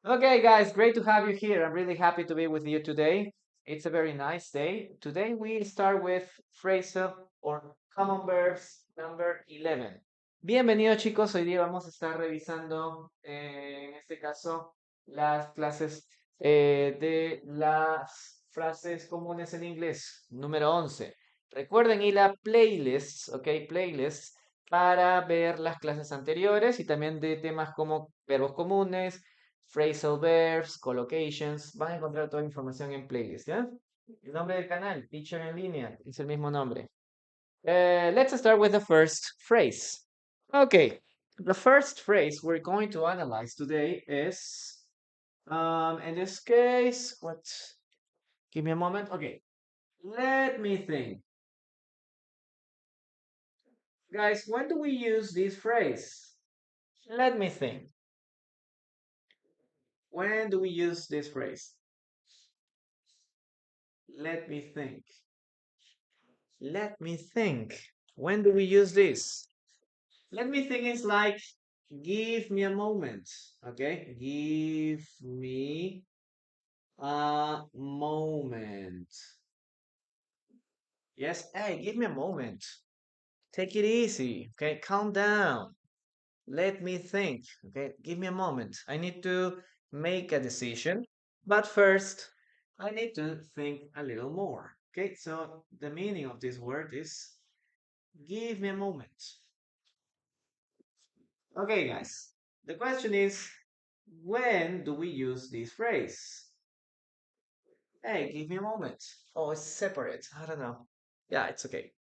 Okay, guys, great to have you here. I'm really happy to be with you today. It's a very nice day. Today we start with phrasal or common verbs number 11. Bienvenidos, chicos. Hoy día vamos a estar revisando, en este caso, las clases de las frases comunes en inglés, número 11. Recuerden ir a playlists, ¿ok? Playlists para ver las clases anteriores y también de temas como verbos comunes, phrasal verbs, collocations. Van a encontrar toda la información en playlist, ¿ya? El nombre del canal, Teacher en línea, es el mismo nombre. Let's start with the first phrase. Okay, the first phrase we're going to analyze today is, in this case, what? Give me a moment. Okay, let me think. Guys, when do we use this phrase? Let me think. When do we use this phrase? Let me think. Let me think. When do we use this? Let me think is like, give me a moment. Okay? Give me a moment. Yes? Hey, give me a moment. Take it easy. Okay? Calm down. Let me think. Okay? Give me a moment. I need to make a decision. But first, I need to think a little more. Okay? So the meaning of this word is give me a moment. Okay, guys. The question is, when do we use this phrase? Hey, give me a moment. Oh, it's separate. I don't know. Yeah, it's okay.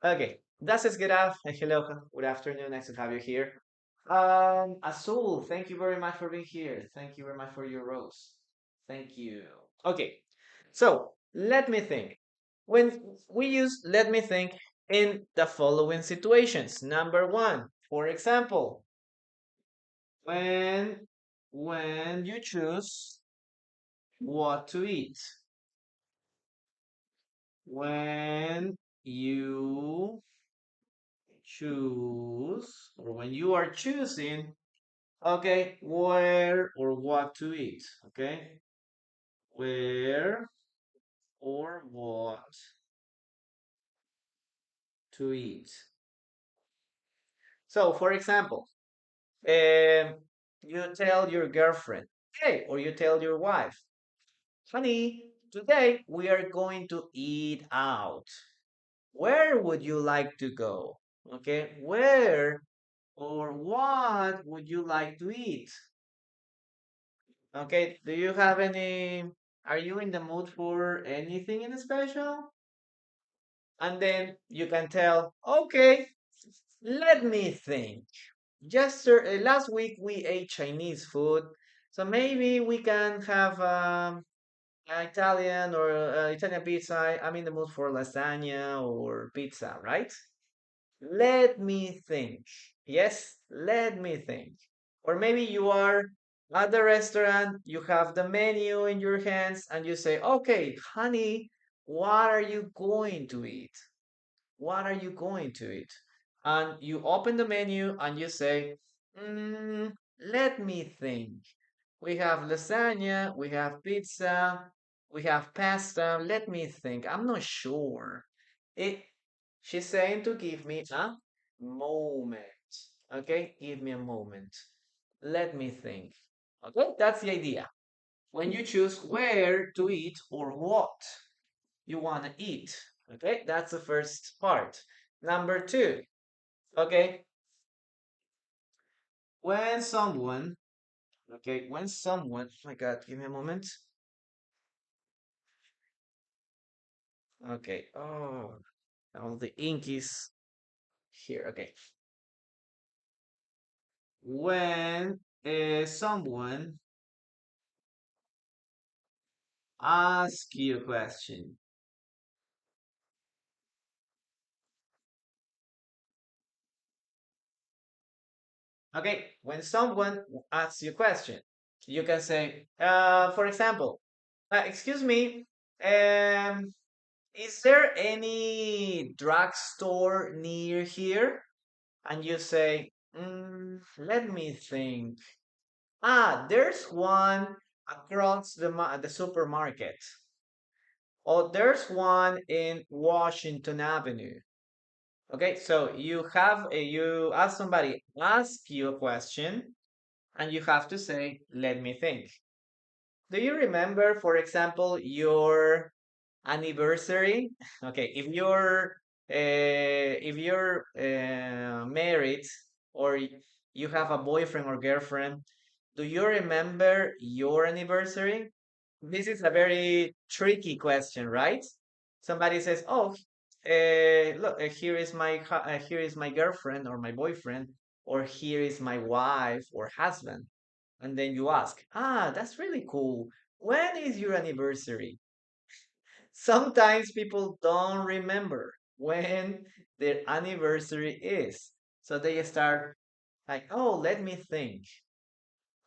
Okay. Das ist Gerard. Hello. Good afternoon. Nice to have you here. Azul, thank you very much for being here. Thank you very much for your rose. Thank you. Okay. So, let me think. When we use let me think in the following situations. Number one, for example, when you choose what to eat, when you choose or when you are choosing, okay, where or what to eat, okay, where or what to eat. So for example, you tell your girlfriend, hey, or you tell your wife, honey, today we are going to eat out. Where would you like to go? Okay, where or what would you like to eat? Okay, do you have any, are you in the mood for anything in special? And then you can tell, okay, let me think. Just last week we ate Chinese food, so maybe we can have Italian or Italian pizza. I'm in the mood for lasagna or pizza, right? Let me think. Yes, let me think. Or maybe you are at the restaurant, you have the menu in your hands, and you say, okay, honey, what are you going to eat? What are you going to eat? And you open the menu and you say, let me think. We have lasagna, we have pizza, we have pasta. Let me think. I'm not sure. It, she's saying to give me a moment. Okay, give me a moment. Let me think. Okay, that's the idea. When you choose where to eat or what you want to eat. Okay, that's the first part. Number two, okay, when someone, okay, when someone, oh my God, give me a moment. Okay, oh, all the ink is here. Okay, when someone asks you a question. Okay, when someone asks you a question, you can say, for example, excuse me, um, is there any drugstore near here? And you say, let me think. There's one across the supermarket. Oh, there's one in Washington Avenue. Okay, so you ask somebody ask you a question, and you have to say, "Let me think." Do you remember, for example, your anniversary? Okay, if you're married, or you have a boyfriend or girlfriend, do you remember your anniversary? This is a very tricky question, right? Somebody says, "Oh, look, here is my girlfriend or my boyfriend, or here is my wife or husband," and then you ask, that's really cool. When is your anniversary? Sometimes people don't remember when their anniversary is, so they start like, "Oh, let me think."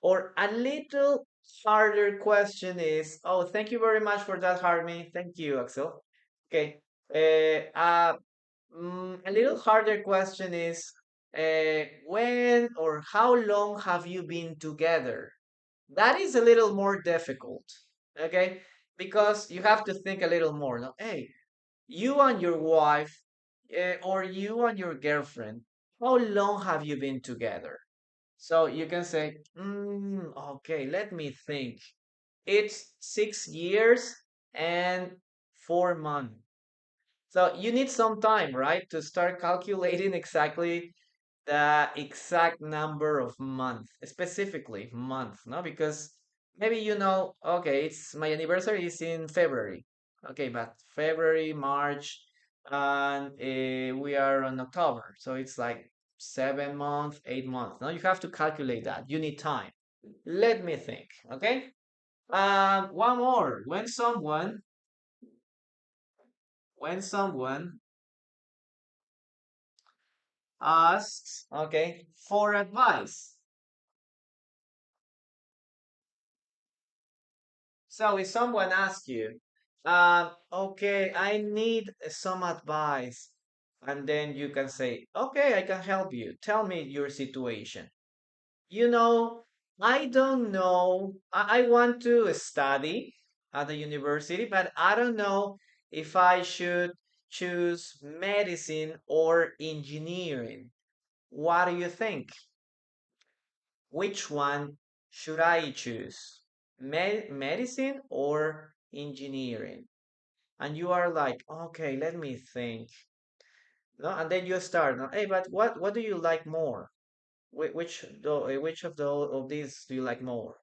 Or a little harder question is, oh, thank you very much for that, Harmy. Thank you, Axel. Okay. A little harder question is, when or how long have you been together? That is a little more difficult, okay? Because you have to think a little more. No? Hey, you and your wife, or you and your girlfriend, how long have you been together? So you can say, okay, let me think. It's 6 years and 4 months. So you need some time, right, to start calculating exactly the exact number of months, specifically month, no? Because maybe okay, it's my anniversary is in February. Okay, but February, March, and we are on October. So it's like 7 months, 8 months. Now you have to calculate that. You need time. Let me think, okay? One more. When someone asks, okay, for advice. So if someone asks you, okay, I need some advice, and then you can say, okay, I can help you. Tell me your situation. You know, I don't know. I want to study at the university, but I don't know if I should choose medicine or engineering. What do you think? Which one should I choose? Medicine or engineering? And you are like, okay, let me think. No, and then you start. No, hey, but what do you like more? Which of these do you like more?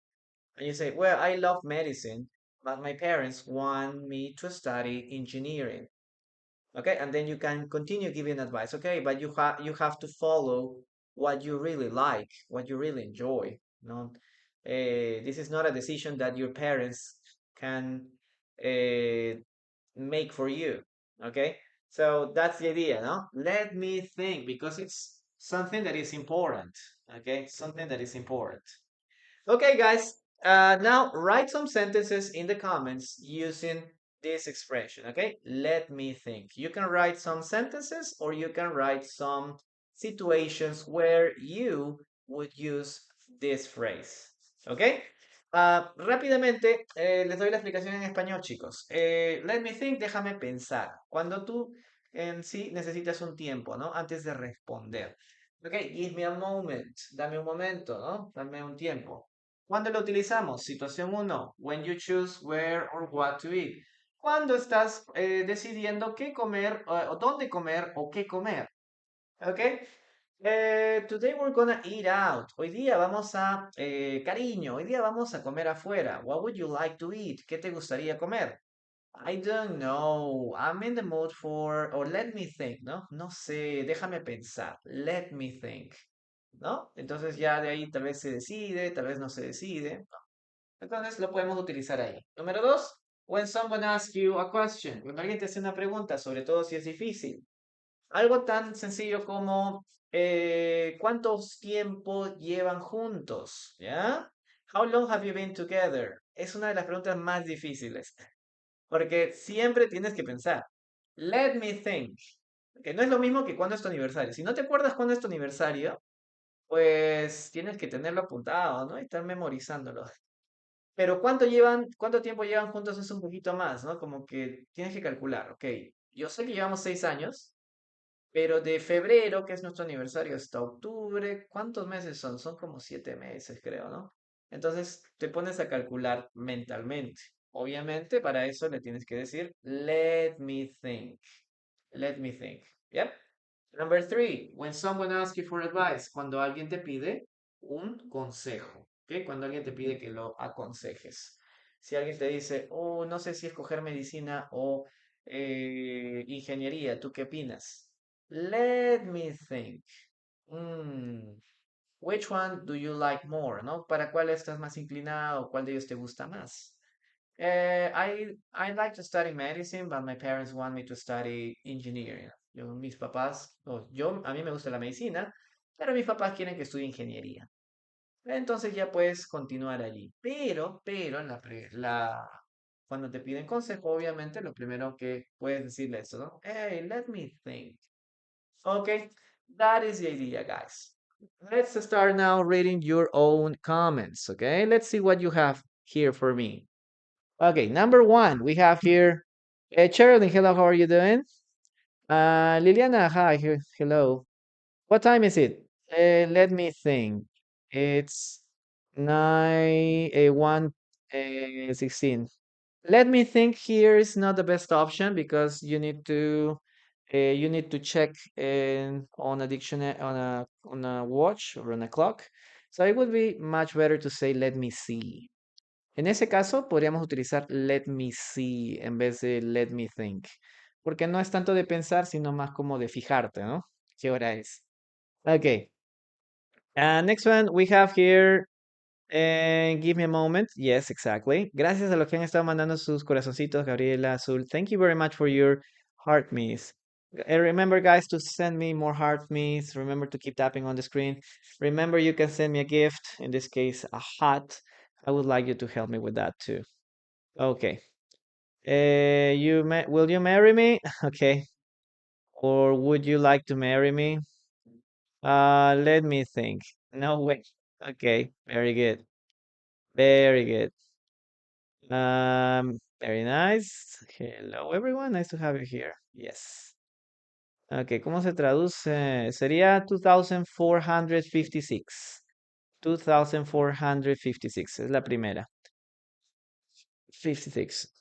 And you say, well, I love medicine, but my parents want me to study engineering. Okay, and then you can continue giving advice. Okay, but you have to follow what you really like, what you really enjoy. No, this is not a decision that your parents can uh, make for you. Okay, so that's the idea. No, let me think, because it's something that is important. Okay, something that is important. Okay, guys, now write some sentences in the comments using this expression, okay? Let me think. You can write some sentences, or you can write some situations where you would use this phrase, okay? Rápidamente, les doy la explicación en español, chicos. Let me think, déjame pensar. Cuando tú en sí necesitas un tiempo, ¿no? Antes de responder. Ok, give me a moment, dame un momento, ¿no? Dame un tiempo. ¿Cuándo lo utilizamos? Situación uno, when you choose where or what to eat. Cuando estás decidiendo qué comer, o dónde comer o qué comer. ¿Ok? Today we're gonna eat out. Hoy día vamos a, cariño, hoy día vamos a comer afuera. What would you like to eat? ¿Qué te gustaría comer? I don't know. I'm in the mood for, or let me think, ¿no? No sé, déjame pensar. Let me think. ¿No? Entonces ya de ahí tal vez se decide, tal vez no se decide. ¿No? Entonces lo podemos utilizar ahí. Número dos, when someone asks you a question. Cuando alguien te hace una pregunta, sobre todo si es difícil. Algo tan sencillo como, ¿cuántos tiempo llevan juntos? ¿Ya? How long have you been together? Es una de las preguntas más difíciles, porque siempre tienes que pensar. Let me think. Que no es lo mismo que cuándo es tu aniversario. Si no te acuerdas cuándo es tu aniversario, pues tienes que tenerlo apuntado, ¿no? Y estar memorizándolo. Pero cuánto tiempo llevan juntos es un poquito más, ¿no? Como que tienes que calcular, ok. Yo sé que llevamos 6 años, pero de febrero, que es nuestro aniversario, hasta octubre, ¿cuántos meses son? Son como 7 meses, creo, ¿no? Entonces te pones a calcular mentalmente. Obviamente, para eso le tienes que decir, let me think. Let me think. Yep. Number three, when someone asks you for advice, cuando alguien te pide un consejo, ¿ok? Cuando alguien te pide que lo aconsejes. Si alguien te dice, oh, no sé si escoger medicina o ingeniería, ¿tú qué opinas? Let me think. Mm, which one do you like more, ¿no? ¿Para cuál estás más inclinado? ¿Cuál de ellos te gusta más? I like to study medicine, but my parents want me to study engineering. Mis papás, a mí me gusta la medicina, pero mis papás quieren que estudie ingeniería. Entonces ya puedes continuar allí. Pero cuando te piden consejo, obviamente lo primero que puedes decirle es esto, ¿no? Hey, let me think. Okay, that is the idea, guys. Let's start now reading your own comments, okay? Let's see what you have here for me. Okay, number one, we have here Cheryl. Hello, how are you doing? Liliana, hi, hello. What time is it? Let me think. It's 16. Let me think here is not the best option because you need to check on a dictionary on a watch or on a clock. So it would be much better to say let me see. En ese caso, podríamos utilizar let me see en vez de let me think, porque no es tanto de pensar, sino más como de fijarte, ¿no? ¿Qué hora es? Okay. Next one we have here. Give me a moment. Yes, exactly. Gracias a los que han estado mandando sus corazoncitos, Gabriela Azul. Thank you very much for your heart me's. Remember, guys, to send me more heart me's. Remember to keep tapping on the screen. Remember, you can send me a gift. In this case, a hat. I would like you to help me with that too. Okay. Will you marry me? Okay. Or would you like to marry me? Let me think. No way. Okay. Very good. Very good. Very nice. Hello, everyone. Nice to have you here. Yes. Okay, ¿cómo se traduce? Sería 2456. 2456 es la primera. 56.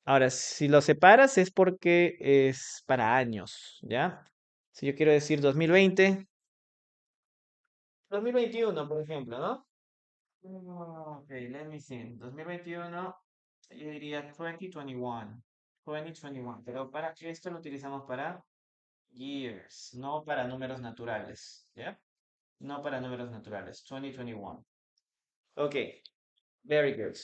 Ahora, si lo separas es porque es para años, ¿ya? Si yo quiero decir 2020, 2021, por ejemplo, ¿no? Ok, let me see. 2021, yo diría 2021. 2021, pero para esto lo utilizamos para years, no para números naturales, ¿ya? No para números naturales. 2021. Okay, very good.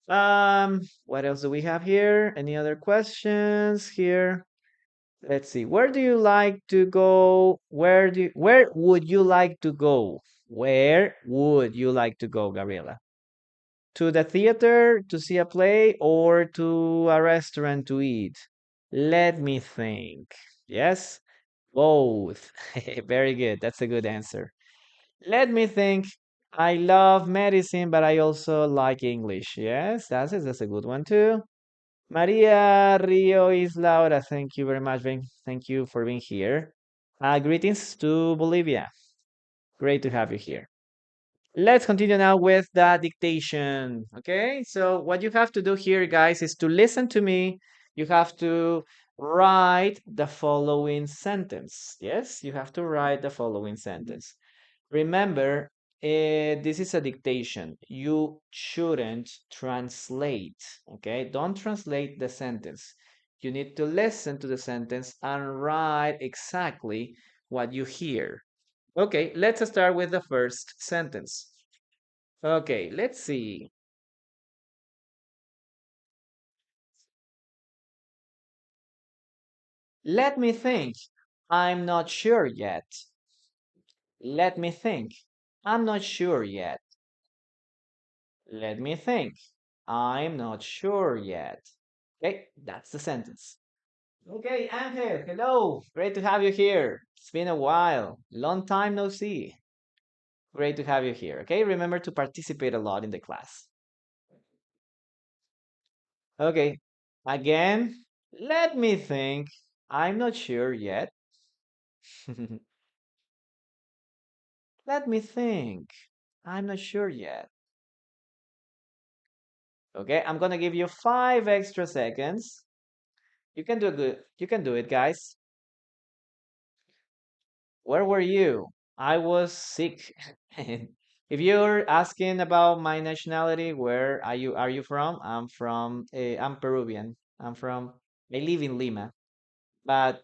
What else do we have here? Any other questions here? Let's see. Where do you like to go? Where would you like to go? Where would you like to go, Gabriela? To the theater to see a play or to a restaurant to eat? Let me think. Yes, both. Very good. That's a good answer. Let me think. I love medicine, but I also like English. Yes, that's a good one too. Maria Rio is Laura. Thank you very much. Thank you for being here. Greetings to Bolivia. Great to have you here. Let's continue now with the dictation. Okay, so what you have to do here, guys, is to listen to me. You have to write the following sentence. Yes, you have to write the following sentence. Remember, this is a dictation. You shouldn't translate, okay? Don't translate the sentence. You need to listen to the sentence and write exactly what you hear. Okay, let's start with the first sentence. Okay, let's see. Let me think. I'm not sure yet. Let me think. I'm not sure yet. Let me think. I'm not sure yet. Okay, that's the sentence. Okay, Angel, hello. Great to have you here. It's been a while. Long time no see. Great to have you here. Okay, remember to participate a lot in the class. Okay, again, let me think. I'm not sure yet. Let me think. I'm not sure yet. Okay, I'm gonna give you 5 extra seconds. You can do good. You can do it, guys. Where were you? I was sick. If you're asking about my nationality, where are you from? I'm Peruvian. I live in Lima. But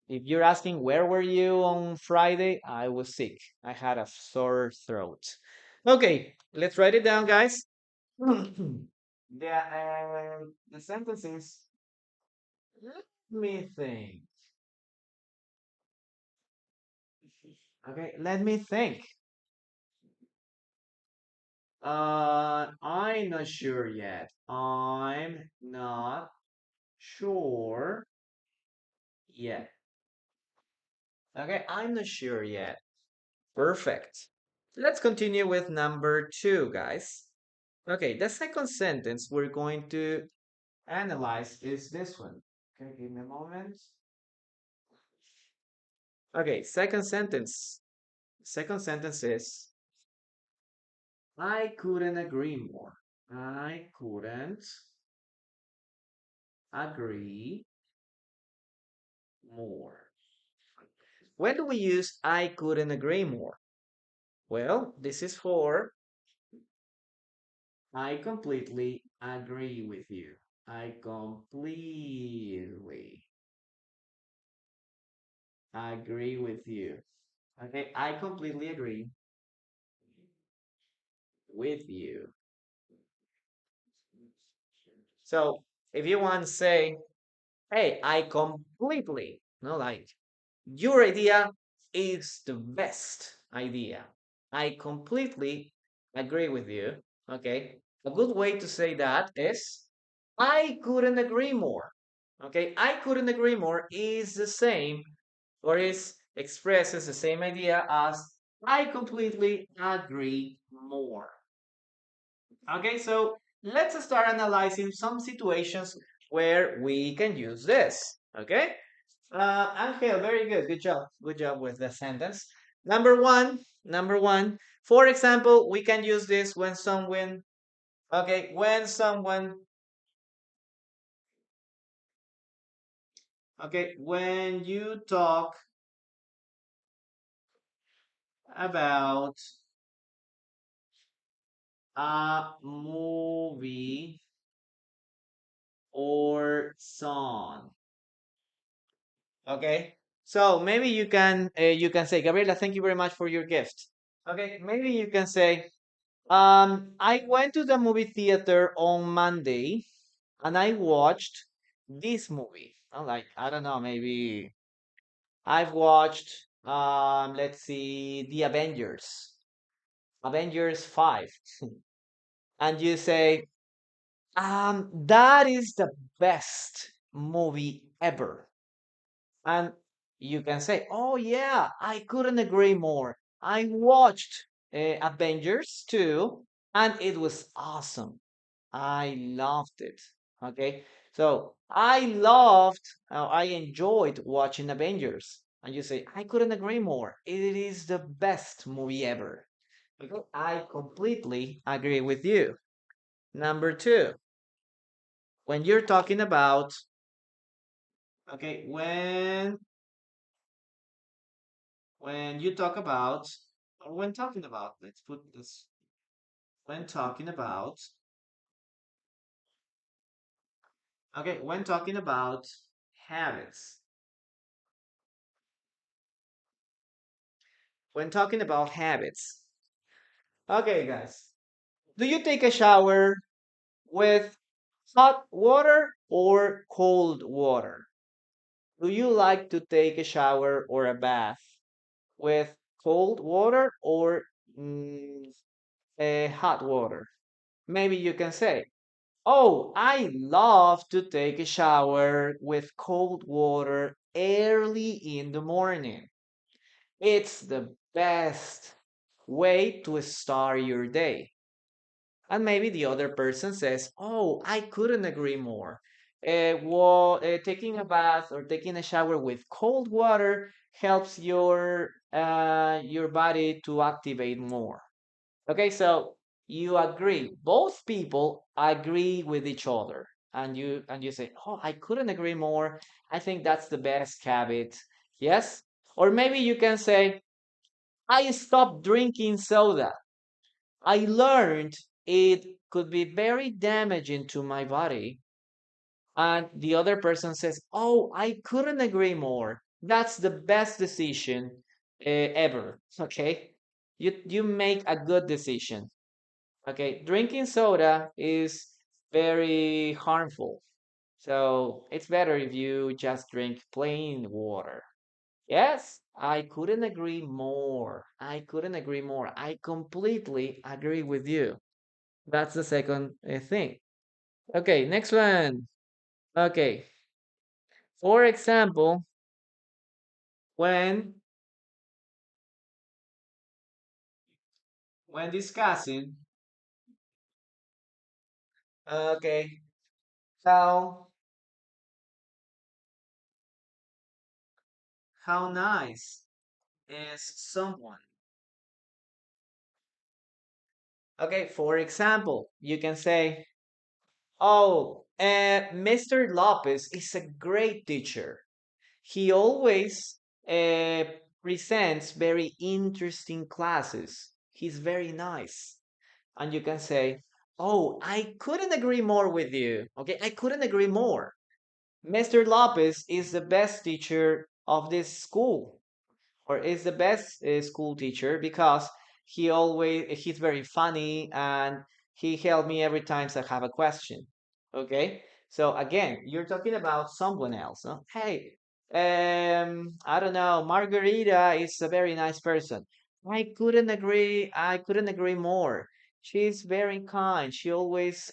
if you're asking where were you on Friday, I was sick. I had a sore throat. Okay, let's write it down, guys. The sentence is, let me think. Okay, let me think. I'm not sure yet. I'm not sure yet. Okay, I'm not sure yet. Perfect. Let's continue with number 2, guys. Okay, the second sentence we're going to analyze is this one. Okay, give me a moment. Okay, second sentence. Second sentence is, I couldn't agree more. I couldn't agree more. When do we use I couldn't agree more? Well, this is for I completely agree with you. I completely agree with you. Okay, I completely agree with you. So if you want to say, hey, I completely, no, like your idea is the best idea. I completely agree with you. Okay. A good way to say that is, I couldn't agree more. Okay. I couldn't agree more is the same, or is expresses the same idea as I completely agree more. Okay. So let's start analyzing some situations where we can use this. Okay. Angel, very good. Good job. Good job with the sentence. Number one. For example, we can use this when someone, okay, when you talk about a movie or song. Okay. So maybe you can say, Gabriela, thank you very much for your gift. Okay, maybe you can say, I went to the movie theater on Monday and I watched this movie. I don't know, maybe I've watched let's see, The Avengers. Avengers 5. And you say, that is the best movie ever. And you can say, oh yeah, I couldn't agree more. I watched Avengers 2 and it was awesome. I loved it. Okay. So I enjoyed watching Avengers. And you say, I couldn't agree more. It is the best movie ever. Okay. I completely agree with you. Number 2, when you're talking about, okay, when you talk about, or when talking about, let's put this, when talking about, okay, when talking about habits. When talking about habits. Okay, guys. Do you take a shower with hot water or cold water? Do you like to take a shower or a bath with cold water or hot water? Maybe you can say, oh, I love to take a shower with cold water early in the morning. It's the best. way to start your day. And maybe the other person says, oh, I couldn't agree more. Taking a bath or taking a shower with cold water helps your body to activate more. Okay, so you agree. Both people agree with each other, and you say, "Oh, I couldn't agree more. I think that's the best habit." Yes? Or maybe you can say, "I stopped drinking soda. I learned it could be very damaging to my body." And the other person says, "Oh, I couldn't agree more. That's the best decision ever." Okay? You make a good decision. Okay, drinking soda is very harmful. So it's better if you just drink plain water. Yes, I couldn't agree more. I couldn't agree more. I completely agree with you. That's the second thing. Okay, next one. Okay, for example, when when discussing, okay, how how nice is someone? Okay, for example, you can say, oh, Mr. Lopez is a great teacher. He always uh, presents very interesting classes. He's very nice. And you can say, oh, I couldn't agree more with you. Okay, I couldn't agree more. Mr. Lopez is the best teacher of this school, or is the best school teacher because he's very funny and he helped me every time I have a question. Okay, so again, you're talking about someone else. No? Hey, I don't know, Margarita is a very nice person. I couldn't agree more. She's very kind. She always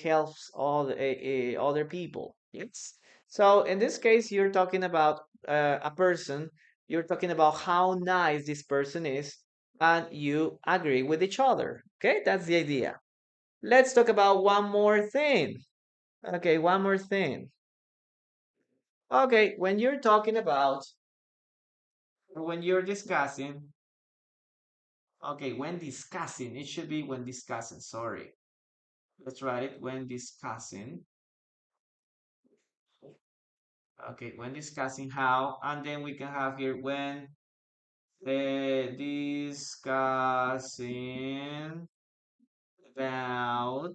helps all other people. Yes. So in this case, you're talking about a person, you're talking about how nice this person is, and you agree with each other. Okay, that's the idea. Let's talk about one more thing. Okay, one more thing. Okay, when you're talking about, or when you're discussing, okay, when discussing, it should be when discussing, sorry. Let's write it when discussing. Okay, when discussing how, and then we can have here when discussing about,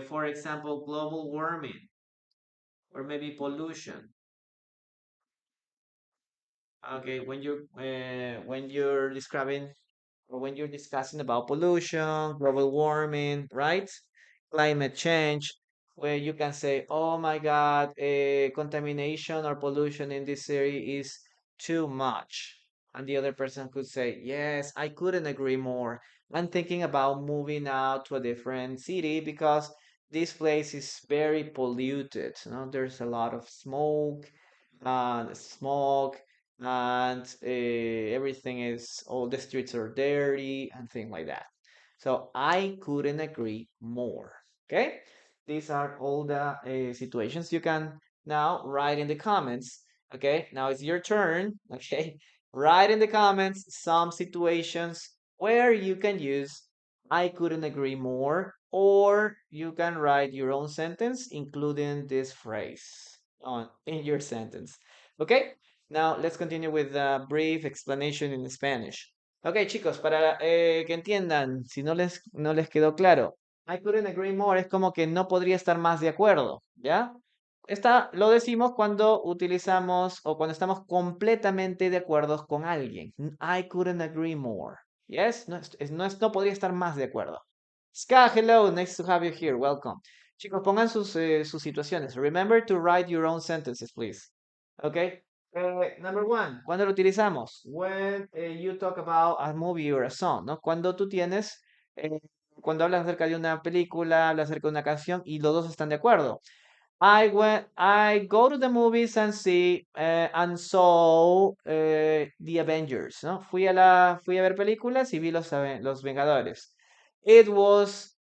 for example, global warming or maybe pollution. Okay, when you're describing or when you're discussing about pollution, global warming, right? Climate change, where you can say, "Oh my God, contamination or pollution in this area is too much," and the other person could say, "Yes, I couldn't agree more. I'm thinking about moving out to a different city because this place is very polluted. You know, there's a lot of smoke and smog and everything is all the streets are dirty and things like that. So I couldn't agree more. Okay, these are all the situations you can now write in the comments. Okay, now it's your turn. Okay, write in the comments some situations where you can use I couldn't agree more, or you can write your own sentence including this phrase on in your sentence. Okay, now let's continue with a brief explanation in Spanish. Ok, chicos, para que entiendan, si no les quedó claro, I couldn't agree more es como que no podría estar más de acuerdo, ¿ya? Lo decimos cuando utilizamos o cuando estamos completamente de acuerdo con alguien. I couldn't agree more. Yes, no podría estar más de acuerdo. Ska, hello, nice to have you here, welcome. Chicos, pongan sus situaciones. Remember to write your own sentences, please. Okay. Number one, ¿cuándo lo utilizamos? When you talk about a movie or a song, ¿no? Eh, cuando hablas acerca de una película, hablas acerca de una canción y los dos están de acuerdo. I go to the movies and see and saw the Avengers, ¿no? Fui a ver películas y vi los Vengadores. It was,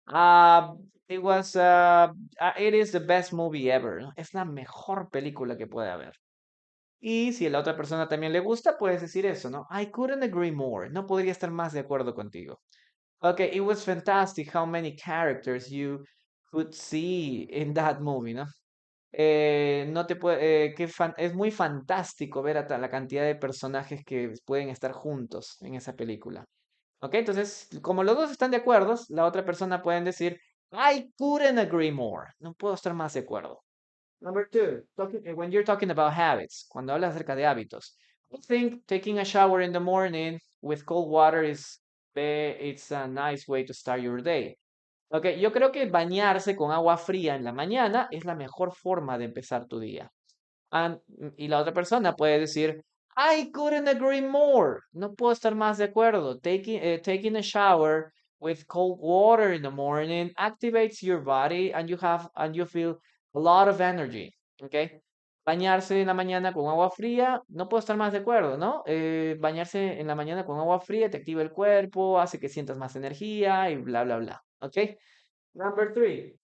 it was, it is the best movie ever, ¿no? Es la mejor película que puede haber. Y si a la otra persona también le gusta, puedes decir eso, ¿no? I couldn't agree more. No podría estar más de acuerdo contigo. Okay, it was fantastic how many characters you could see in that movie, ¿no? No te puede, es muy fantástico ver la cantidad de personajes que pueden estar juntos en esa película. ¿Ok? Entonces, como los dos están de acuerdo, la otra persona pueden decir, I couldn't agree more. No puedo estar más de acuerdo. Number two, when you're talking about habits, cuando hablas acerca de hábitos. I think taking a shower in the morning with cold water it's a nice way to start your day. Ok, yo creo que bañarse con agua fría en la mañana es la mejor forma de empezar tu día. Y la otra persona puede decir, I couldn't agree more. No puedo estar más de acuerdo. Taking a shower with cold water in the morning activates your body and you feel a lot of energy. Okay. Bañarse en la mañana con agua fría, no puedo estar más de acuerdo, ¿no? Bañarse en la mañana con agua fría te activa el cuerpo, hace que sientas más energía y bla, bla, bla. ¿Ok? Number three.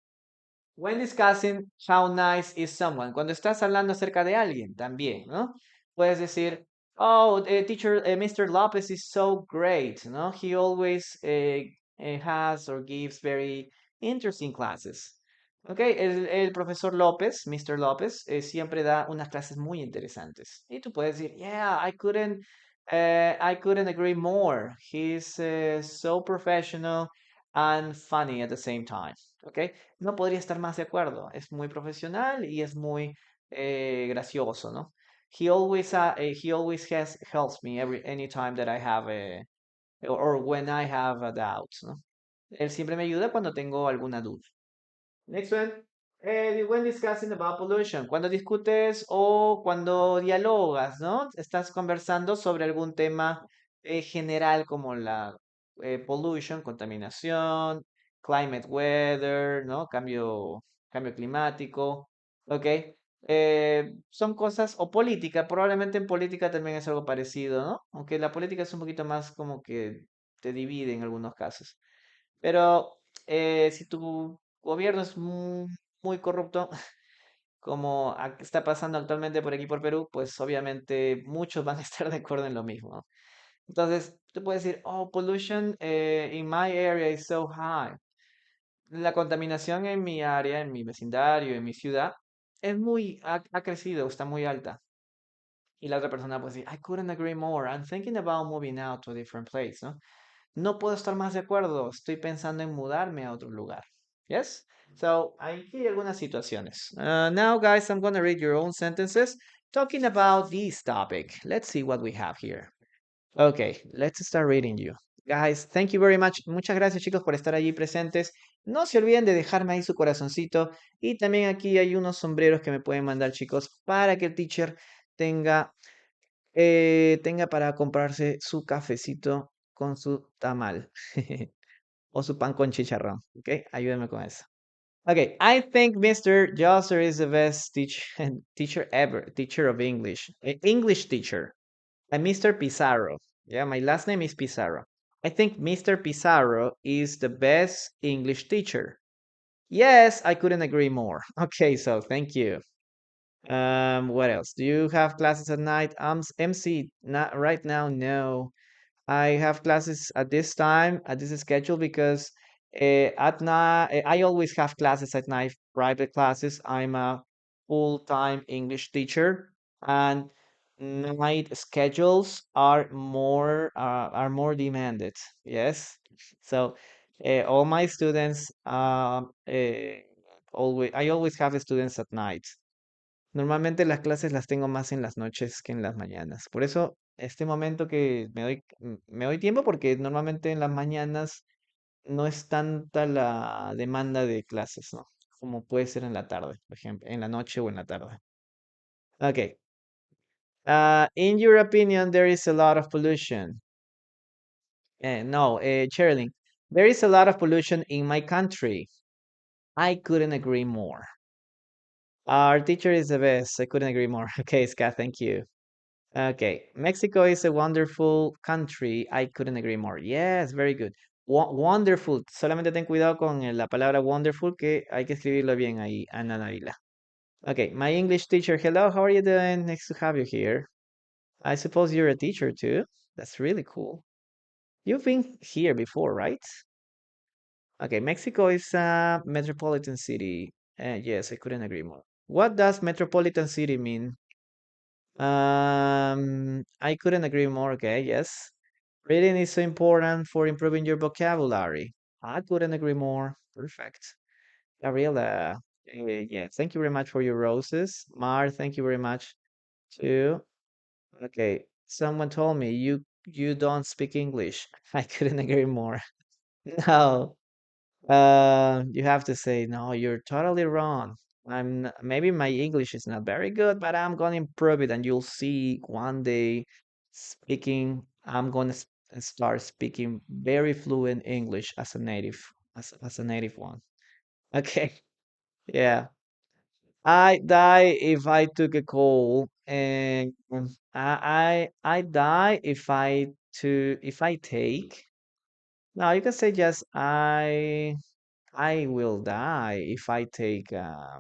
When discussing how nice is someone, cuando estás hablando acerca de alguien también, ¿no? Puedes decir, oh, teacher, Mr. Lopez is so great, ¿no? He always has or gives very interesting classes. Ok, el profesor López, Mr. López, siempre da unas clases muy interesantes. Y tú puedes decir, yeah, I couldn't agree more. He's so professional and funny at the same time. Ok, no podría estar más de acuerdo. Es muy profesional y es muy gracioso, ¿no? He always helps me anytime that I have or when I have a doubt, ¿no? Él siempre me ayuda cuando tengo alguna duda. Next one. When discussing about pollution, cuando discutes o cuando dialogas, ¿no? Estás conversando sobre algún tema general como la pollution, contaminación, climate weather, ¿no? Cambio climático, ¿ok? Son cosas, o política, probablemente en política también es algo parecido, ¿no? Aunque la política es un poquito más como que te divide en algunos casos. Pero si tu gobierno es muy corrupto, como está pasando actualmente por aquí por Perú, pues obviamente muchos van a estar de acuerdo en lo mismo, ¿no? Entonces, tú puedes decir, oh, pollution in my area is so high. La contaminación en mi área, en mi vecindario, en mi ciudad, ha crecido, está muy alta. Y la otra persona puede decir, I couldn't agree more. I'm thinking about moving out to a different place, ¿no? No puedo estar más de acuerdo. Estoy pensando en mudarme a otro lugar. Yes? So, aquí hay algunas situaciones. Now, guys, I'm going to read your own sentences talking about this topic. Let's see what we have here. Okay, let's start reading you. Guys, thank you very much. Muchas gracias, chicos, por estar allí presentes. No se olviden de dejarme ahí su corazoncito. Y también aquí hay unos sombreros que me pueden mandar, chicos, para que el teacher tenga tenga para comprarse su cafecito con su tamal o su pan con chicharrón. ¿Ok? Ayúdenme con eso. Okay, I think Mr. Josser is the best teacher ever, teacher of English, English teacher. And Mr. Pizarro. Yeah, my last name is Pizarro. I think Mr. Pizarro is the best English teacher. Yes, I couldn't agree more. Okay, so thank you. What else? Do you have classes at night? MC, not right now, no. I have classes at this time, at this schedule, because at night, I always have classes at night, private classes. I'm a full-time English teacher, and night schedules are more demanded. Yes. So all my students I always have students at night. Normalmente las clases las tengo más en las noches que en las mañanas. Por eso, este momento que me doy tiempo porque normalmente en las mañanas no es tanta la demanda de clases, ¿no? Como puede ser en la tarde, por ejemplo, en la noche o en la tarde. Okay. In your opinion, there is a lot of pollution. No, Sherilyn, there is a lot of pollution in my country. I couldn't agree more. Our teacher is the best. I couldn't agree more. Okay, Scott, thank you. Okay, Mexico is a wonderful country. I couldn't agree more. Yes, very good. Wonderful. Solamente ten cuidado con la palabra wonderful, que hay que escribirlo bien ahí, Ana Navila. Okay, my English teacher. Hello, how are you doing? Nice to have you here. I suppose you're a teacher too. That's really cool. You've been here before, right? Okay, Mexico is a metropolitan city. Yes, I couldn't agree more. What does metropolitan city mean? I couldn't agree more. Okay, yes. Reading is so important for improving your vocabulary. I couldn't agree more. Perfect. Gabriela, yeah, thank you very much for your roses. Mar, thank you very much too. Okay, someone told me you don't speak English. I couldn't agree more. No. You have to say, no, you're totally wrong. Maybe my English is not very good, but I'm gonna improve it, and you'll see one day speaking, I'm gonna start speaking very fluent English as a native, as a native one. Okay, yeah. I die if I took a cold, and I die if I take. No, you can say just I will die if I take a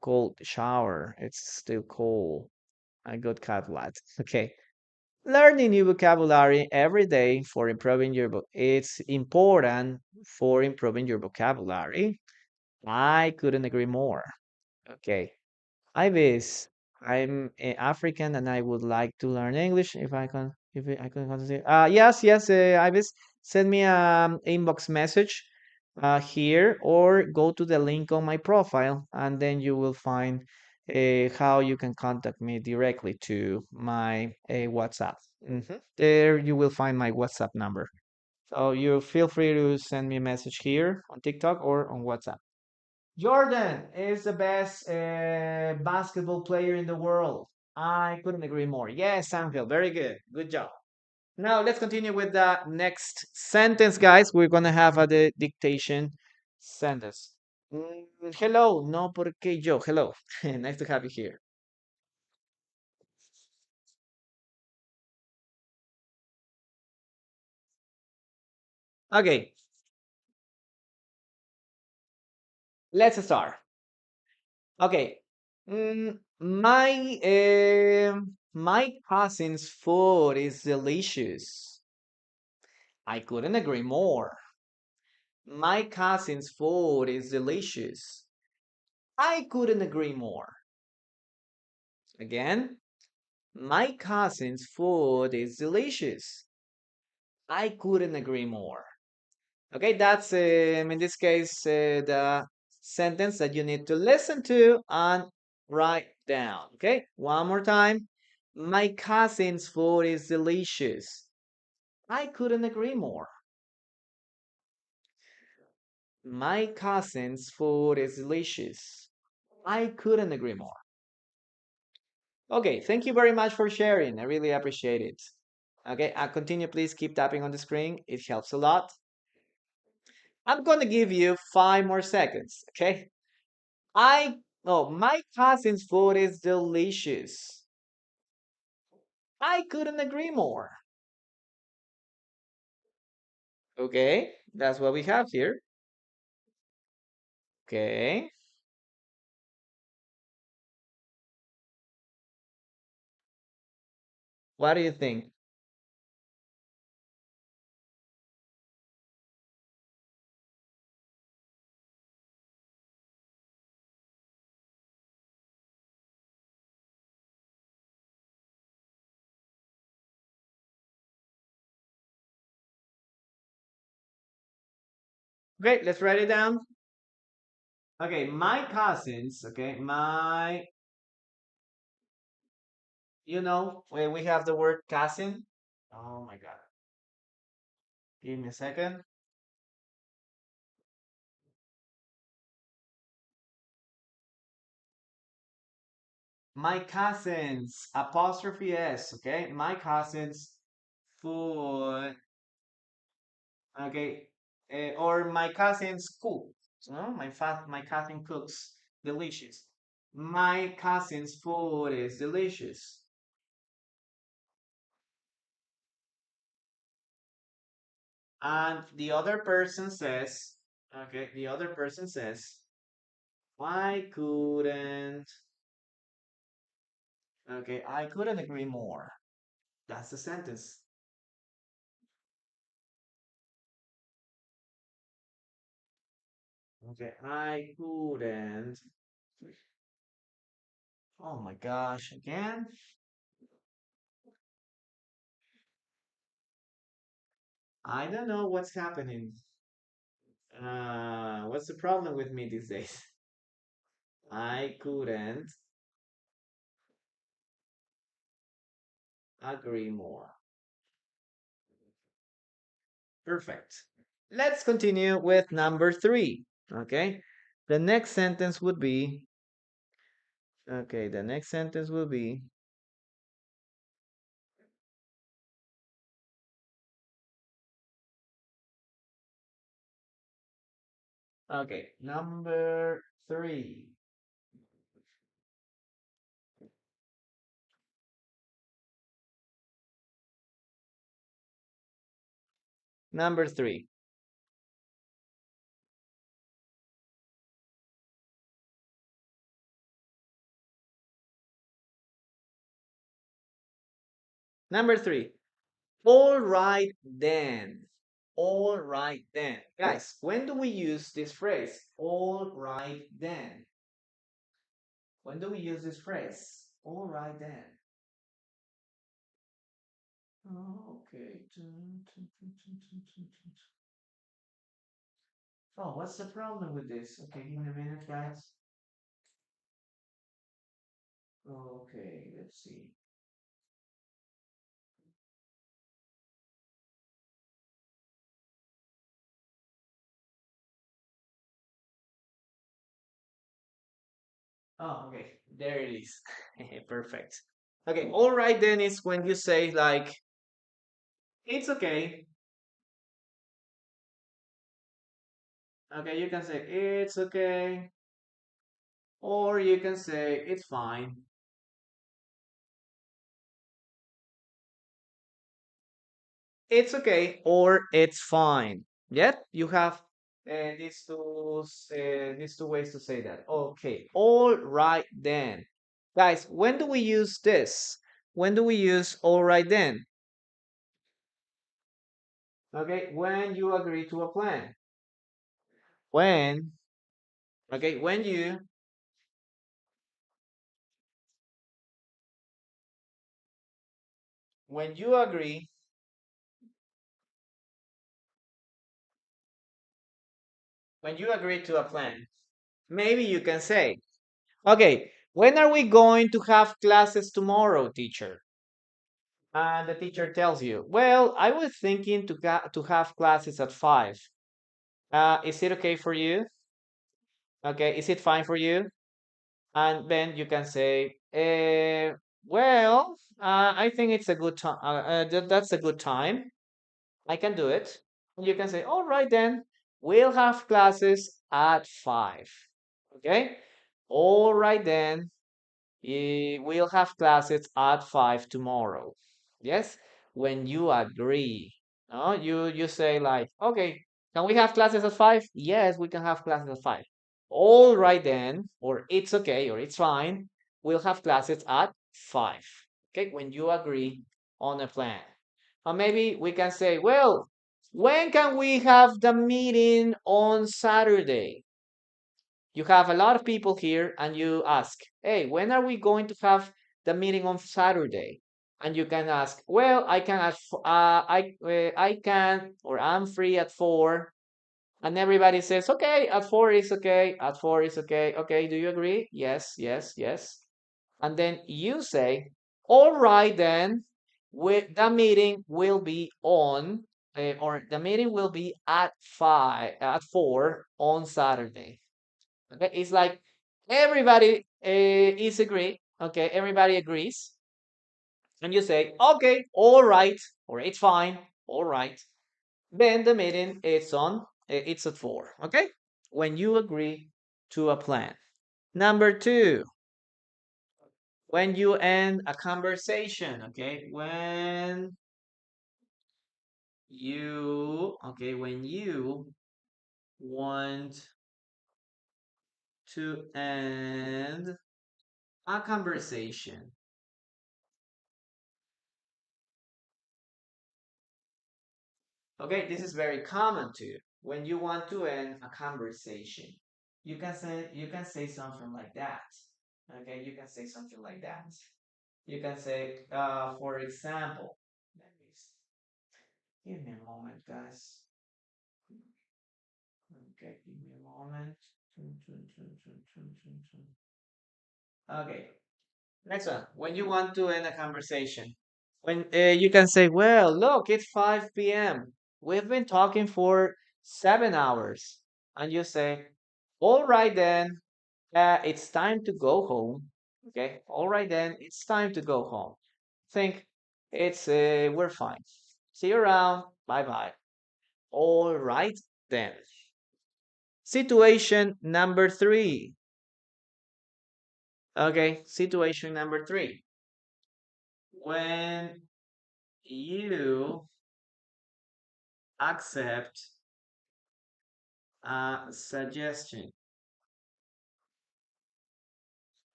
cold shower. It's still cold. I got cat wet. Okay. Learning new vocabulary every day for improving your it's important for improving your vocabulary. I couldn't agree more. Okay. Ibis, I'm African and I would like to learn English if I can, if I can consider. Yes, yes, Ibis, send me an inbox message here or go to the link on my profile and then you will find how you can contact me directly to my WhatsApp. There you will find my WhatsApp number. So you feel free to send me a message here on TikTok or on WhatsApp. Jordan is the best basketball player in the world. I couldn't agree more. Yes, Sanfield, very good. Good job. Now let's continue with the next sentence, guys. We're gonna have a dictation sentence. Hello, no porque yo. Hello, nice to have you here. Okay, let's start. Okay, my cousin's food is delicious. I couldn't agree more. My cousin's food is delicious. I couldn't agree more. Again, my cousin's food is delicious. I couldn't agree more. Okay, that's in this case the sentence that you need to listen to and write down. Okay, one more time. My cousin's food is delicious. I couldn't agree more. My cousin's food is delicious. I couldn't agree more. Okay, thank you very much for sharing. I really appreciate it. Okay, continue. Please keep tapping on the screen. It helps a lot. I'm gonna give you 5 more seconds. Okay. My cousin's food is delicious. I couldn't agree more. Okay, that's what we have here. Okay, what do you think? Okay, let's write it down. Okay, my cousins. Okay, when we have the word cousin. Oh my God. Give me a second. My cousins, apostrophe S, okay? My cousins food, okay? Or my cousins cook. My cousin cooks delicious. My cousin's food is delicious. And the other person says, okay, the other person says, I couldn't, okay, I couldn't agree more. That's the sentence. Okay, I couldn't. Oh my gosh, again? I don't know what's happening. What's the problem with me these days? I couldn't agree more. Perfect. Let's continue with number three. Okay. The next sentence would be, okay, the next sentence will be, okay, number three. Number three. Number three. All right then. All right then. Guys, when do we use this phrase? All right then. When do we use this phrase? All right then. Okay. Oh, what's the problem with this? Okay, give me a minute, guys. Okay, let's see. Oh, okay, there it is. Perfect. Okay, all right then is when you say like, it's okay. Okay, you can say it's okay, or you can say it's fine. It's okay or it's fine. Yep, you have these two ways to say that. Okay, all right then. Guys, when do we use this? When do we use all right then? Okay, when you agree to a plan. When, okay, when you agree, when you agree to a plan, maybe you can say, okay, when are we going to have classes tomorrow, teacher? And the teacher tells you, well, I was thinking to have classes at 5. Is it okay for you? Okay, is it fine for you? And then you can say, well, I think it's a good time. That's a good time. I can do it. And you can say, all right, then we'll have classes at 5. Okay, all right, then we'll have classes at 5 tomorrow. Yes, when you agree. No, you say like, okay, can we have classes at 5? Yes, we can have classes at 5. All right then, or it's okay, or it's fine. We'll have classes at 5. Okay, when you agree on a plan. Or maybe we can say, well, when can we have the meeting on Saturday? You have a lot of people here and you ask, hey, when are we going to have the meeting on Saturday? And you can ask, well, I can, or I'm free at 4. And everybody says, okay, at 4 is okay, at 4 is okay. Okay, do you agree? Yes, yes, yes. And then you say, all right, then the meeting will be on, or the meeting will be at 4 on Saturday. Okay, it's like everybody is agree. Okay, everybody agrees, and you say, okay, all right, or it's fine, all right. Then the meeting is on. It's at 4. Okay, when you agree to a plan. Number two. When you end a conversation, okay? When you want to end a conversation. Okay, this is very common too. When you want to end a conversation, you can say something like that. Okay, you can say something like that. You can say, for example, let me give me a moment, guys. Okay, give me a moment. Okay, next one. When you want to end a conversation, when you can say, "Well, look, it's 5 p.m. We've been talking for 7 hours," and you say, "All right then, it's time to go home." Okay, all right then, it's time to go home. Think it's we're fine. See you around. Bye bye. All right then. Situation number three. Okay, situation number three. When you accept a suggestion.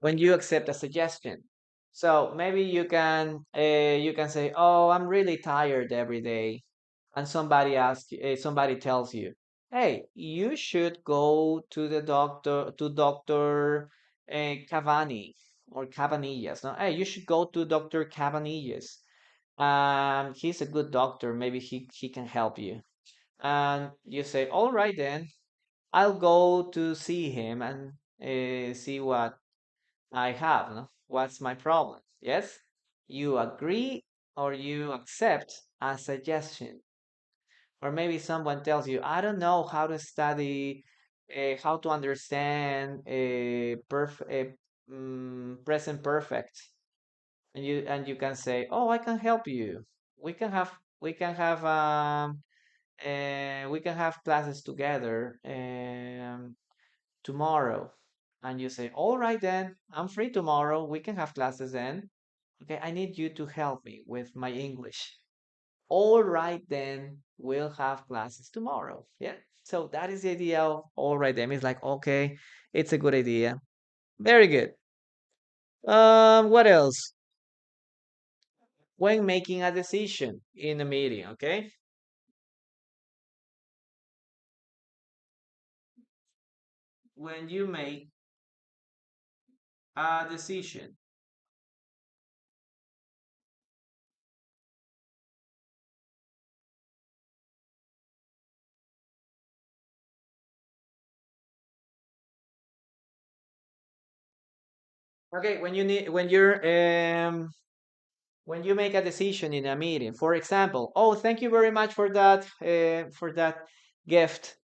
When you accept a suggestion. So maybe you can say, "Oh, I'm really tired every day," and somebody tells you, "Hey, you should go to the doctor to Doctor Cavani or Cabanillas. No, hey, you should go to Doctor Cabanillas. He's a good doctor. Maybe he can help you." And you say, "All right then, I'll go to see him and see what I have, no? What's my problem?" Yes? You agree or you accept a suggestion. Or maybe someone tells you, "I don't know how to study, how to understand present perfect." And you can say, "Oh, I can help you. We can have we can have we can have classes together tomorrow." And you say, "All right then, I'm free tomorrow. We can have classes then. Okay, I need you to help me with my English." All right then, we'll have classes tomorrow. Yeah. So that is the idea of all right then. It's like, okay, it's a good idea. Very good. What else? When making a decision in a meeting, okay? When you make a decision. Okay, when you make a decision in a meeting, for example, "Oh, thank you very much for that gift,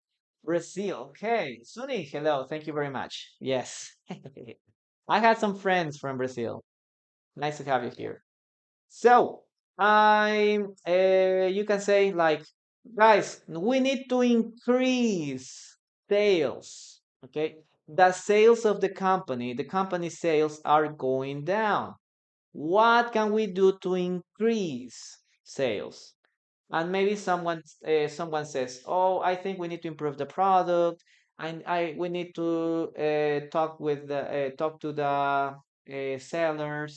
Brazil." Okay, Sunny, hello, thank you very much. Yes, I had some friends from Brazil. Nice to have you here. So, you can say like, "Guys, we need to increase sales." Okay, the sales of the company sales are going down. What can we do to increase sales? And maybe someone says, "Oh, I think we need to improve the product, and I we need to talk to the sellers."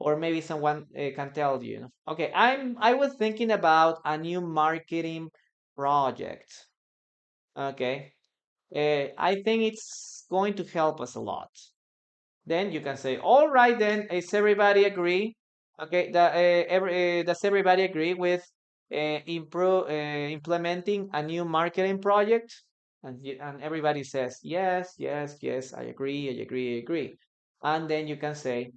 Or maybe someone can tell you, "Okay, I was thinking about a new marketing project. Okay, I think it's going to help us a lot." Then you can say, "All right, then, is everybody agree?" Okay, does everybody agree with implementing a new marketing project? And everybody says, "Yes, yes, yes, I agree, I agree, I agree." And then you can say,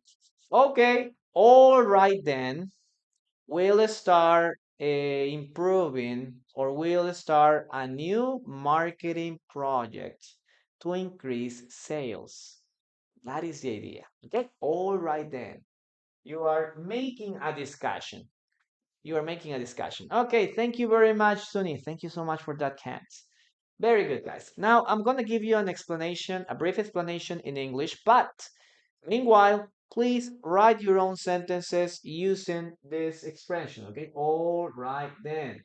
"Okay, all right, then, we'll start improving, or we'll start a new marketing project to increase sales." That is the idea. Okay. All right then. You are making a discussion. You are making a discussion. Okay. Thank you very much, Sunny. Thank you so much for that, Cat. Very good, guys. Now I'm going to give you an explanation, a brief explanation in English, but meanwhile, please write your own sentences using this expression, okay? All right then.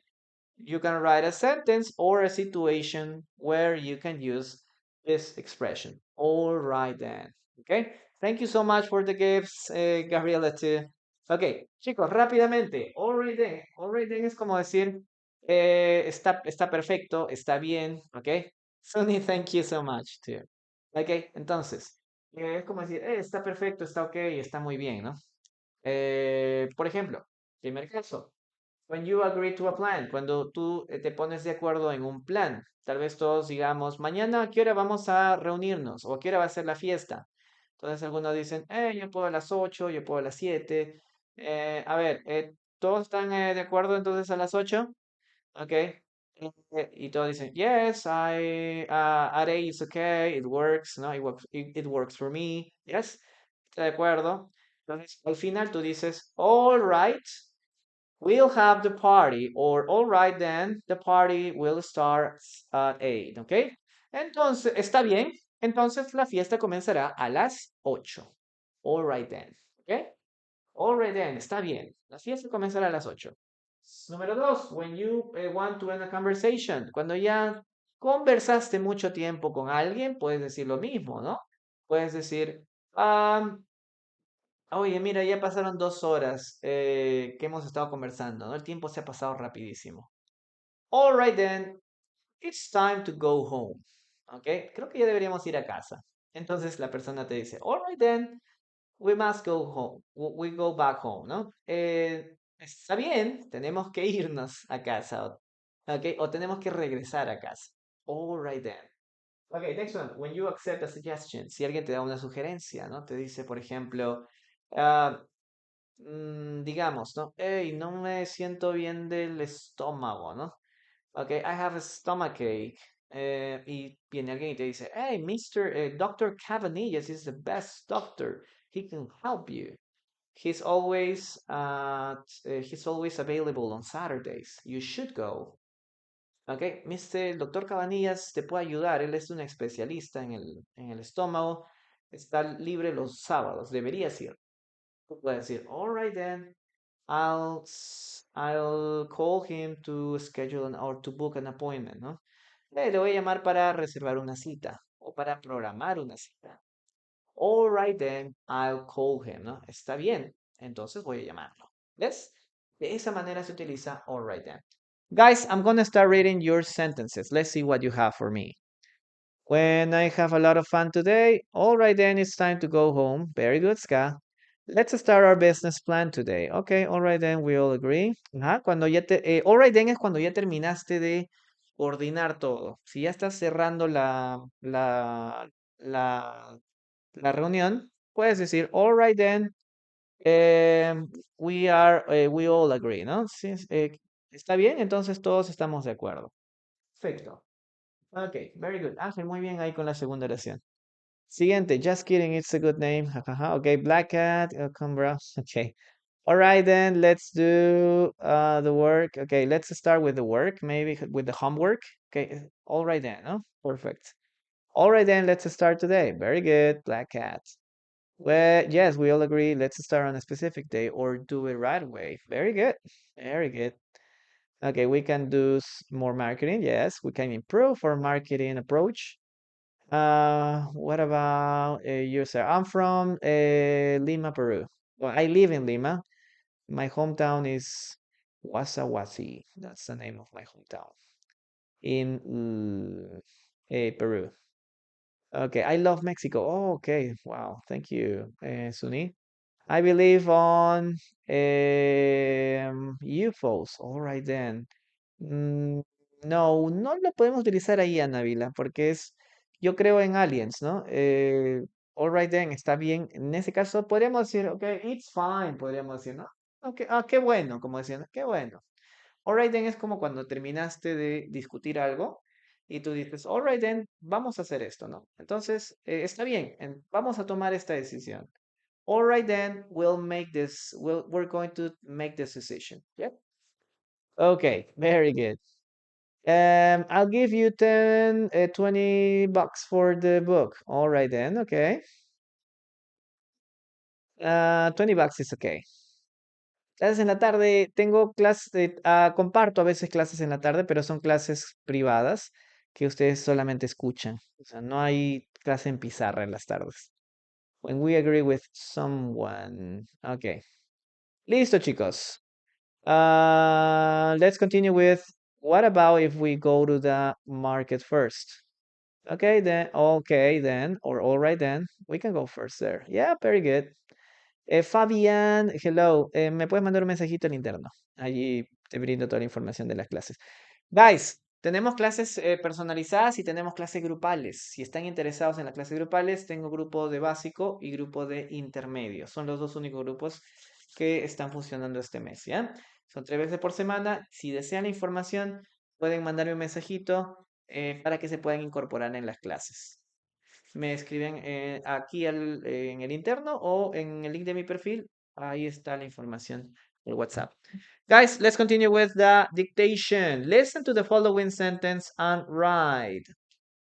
You can write a sentence or a situation where you can use this expression. All right then. Okay. Thank you so much for the gifts, Gabriela, too. Ok, chicos, rápidamente. All right then. All right then es como decir, está perfecto, está bien. Ok. Sunny, thank you so much, too. Ok, entonces, es como decir, está perfecto, está ok, está muy bien, ¿no? Por ejemplo, primer caso. When you agree to a plan, cuando tú te pones de acuerdo en un plan, tal vez todos digamos, mañana a qué hora vamos a reunirnos o a qué hora va a ser la fiesta. Entonces algunos dicen, yo puedo a las 8, yo puedo a las 7. A ver, ¿todos están de acuerdo entonces a las 8? Ok. Y todos dicen, yes, at 8 is okay, it works, no, it works for me. Yes, está de acuerdo. Entonces al final tú dices, all right. We'll have the party, or all right then, the party will start at 8, ¿ok? Entonces, ¿está bien? Entonces la fiesta comenzará a las 8. All right then, ¿ok? All right then, está bien. La fiesta comenzará a las 8. Número 2, when you want to end a conversation. Cuando ya conversaste mucho tiempo con alguien, puedes decir lo mismo, ¿no? Puedes decir, oye, mira, ya pasaron 2 horas que hemos estado conversando, ¿no? El tiempo se ha pasado rapidísimo. All right then, it's time to go home. ¿Ok? Creo que ya deberíamos ir a casa. Entonces la persona te dice, all right then, we must go home. We go back home, ¿no? Está bien, tenemos que irnos a casa. ¿Ok? O tenemos que regresar a casa. All right then. Okay, next one. When you accept a suggestion, si alguien te da una sugerencia, ¿no? Te dice, por ejemplo, ah, digamos, ¿no? Hey, no me siento bien del estómago, ¿no? Ok, I have a stomachache. Y viene alguien y te dice, hey, Dr. Cabanillas is the best doctor. He can help you. He's always available on Saturdays. You should go. Ok, el doctor Cabanillas te puede ayudar. Él es un especialista en el estómago. Está libre los sábados. Deberías ir. Tú puedes decir, all right then. I'll call him to schedule or to book an appointment, ¿no? Le voy a llamar para reservar una cita o para programar una cita. All right then, I'll call him, ¿no? Está bien, entonces voy a llamarlo. ¿Ves? De esa manera se utiliza all right then. Guys, I'm gonna start reading your sentences. Let's see what you have for me. When I have a lot of fun today, all right then, it's time to go home. Very good, Ska. Let's start our business plan today. Okay, all right then, we all agree. Ajá, all right then es cuando ya terminaste de coordinar todo. Si ya estás cerrando la, la reunión, puedes decir, all right then, we all agree, ¿no? Sí, está bien, entonces todos estamos de acuerdo. Perfecto. Okay, very good. Ángel, muy bien ahí con la segunda oración. Siguiente, just kidding, it's a good name. Jajaja. Okay, Black Cat, come bro. Okay. All right, then let's do the work. Okay, let's start with the work, maybe with the homework. Okay, all right then, no? Perfect. All right then, let's start today. Very good, Black Cat. Well, yes, we all agree. Let's start on a specific day or do it right away. Very good. Very good. Okay, we can do more marketing. Yes, we can improve our marketing approach. What about you, sir? I'm from Lima, Peru. Well, I live in Lima. My hometown is Wasahuasi. That's the name of my hometown in Peru. Okay, I love Mexico. Oh, okay. Wow. Thank you, Suni. I believe on UFOs. All right then. Mm, no, no lo podemos utilizar ahí, Anavila, porque yo creo en aliens, ¿no? All right then, está bien. En ese caso podríamos decir, ok, it's fine, podríamos decir, ¿no? Ok, qué bueno, como decían, qué bueno. All right then es como cuando terminaste de discutir algo y tú dices, all right then, vamos a hacer esto, ¿no? Entonces, está bien, vamos a tomar esta decisión. All right then, we're going to make this decision. Yep. Okay, very good. I'll give you 10, 20 bucks for the book. All right then, okay. 20 bucks is okay. Clases en la tarde, tengo clases, comparto a veces clases en la tarde, pero son clases privadas que ustedes solamente escuchan. O sea, no hay clase en pizarra en las tardes. When we agree with someone. Okay. Listo, chicos. Let's continue with what about if we go to the market first? Okay, then, or all right then, we can go first there. Yeah, very good. Fabián, hello. ¿Me puedes mandar un mensajito al interno? Allí te brindo toda la información de las clases. Guys, tenemos clases personalizadas y tenemos clases grupales. Si están interesados en las clases grupales, tengo grupo de básico y grupo de intermedio. Son los dos únicos grupos que están funcionando este mes, ¿ya? Son 3 veces por semana. Si desean la información, pueden mandarme un mensajito para que se puedan incorporar en las clases. Me escriben aquí en el interno o en el link de mi perfil. Ahí está la información del WhatsApp. Guys, let's continue with the dictation. Listen to the following sentence and write.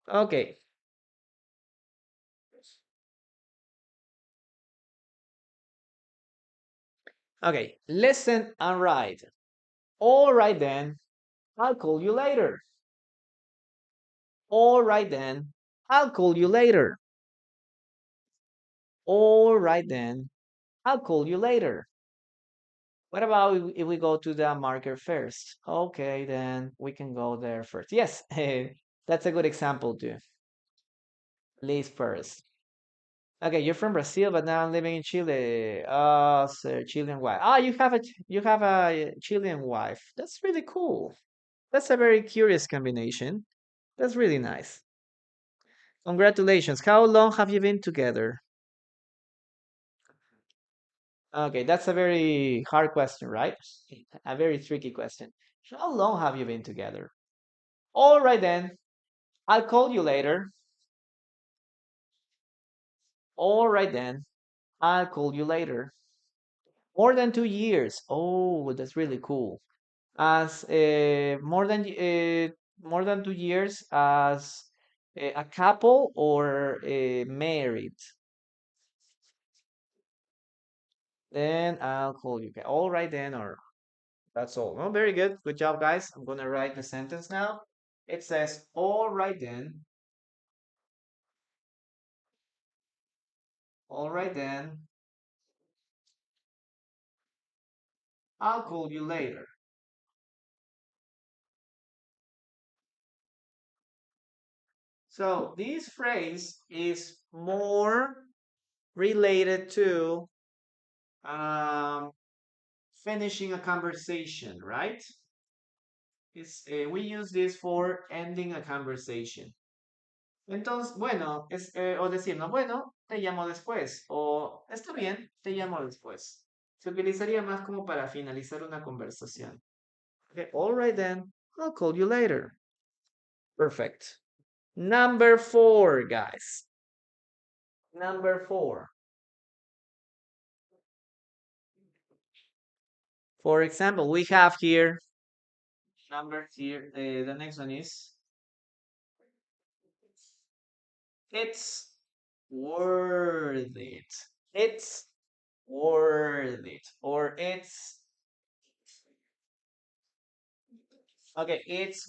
Okay. Okay. Listen and write. All right then. I'll call you later. All right then. I'll call you later. All right then. I'll call you later. What about if we go to the marker first? Okay, then we can go there first. Yes, that's a good example too. Please first. Okay, you're from Brazil, but now I'm living in Chile. So Chilean wife. Ah, you have a Chilean wife. That's really cool. That's a very curious combination. That's really nice. Congratulations. How long have you been together? Okay, that's a very hard question, right? A very tricky question. How long have you been together? All right then. I'll call you later. All right then. I'll call you later. More than 2 years. Oh, that's really cool. As more than 2 years as a couple or married. Then I'll call you. All right then, or that's all. Oh, very good. Good job, guys. I'm gonna write the sentence now. It says, all right then. All right then. I'll call you later. So this phrase is more related to um, finishing a conversation, right? We use this for ending a conversation. Entonces, bueno, o decirnos, bueno, te llamo después, o está bien, te llamo después. Se utilizaría más como para finalizar una conversación. Okay, all right then, I'll call you later. Perfect. Number 4, guys. Number 4. For example, we have here, the next one is, it's worth it. It's worth it. Or it's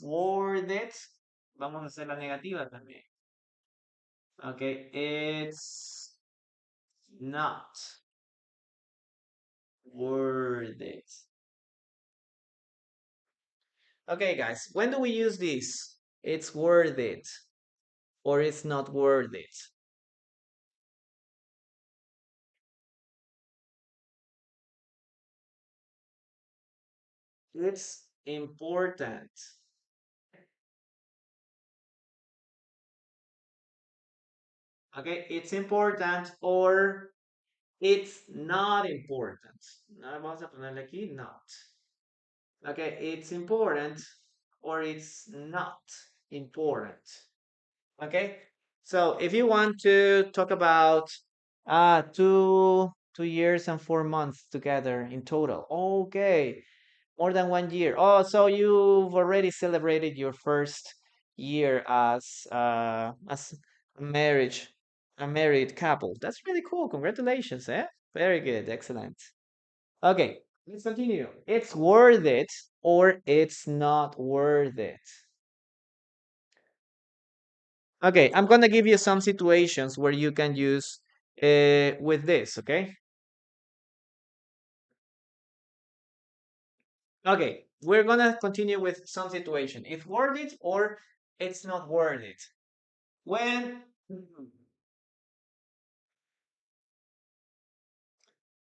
worth it. Vamos a hacer la negativa también. Okay, it's not worth it. Okay, guys, when do we use this? It's worth it or it's not worth it. It's important. Okay, it's important or it's not important. Ahora vamos a ponerle aquí not. Okay, it's important or it's not important. Okay, so if you want to talk about 2 years and 4 months together in total, okay, More than 1 year. Oh, so you've already celebrated your first year as a marriage, a married couple. That's really cool. Congratulations, eh? Very good. Excellent. Okay, let's continue. It's worth it or it's not worth it. Okay, I'm gonna give you some situations where you can use with this, okay? Okay, we're gonna continue with some situation. It's worth it or it's not worth it. When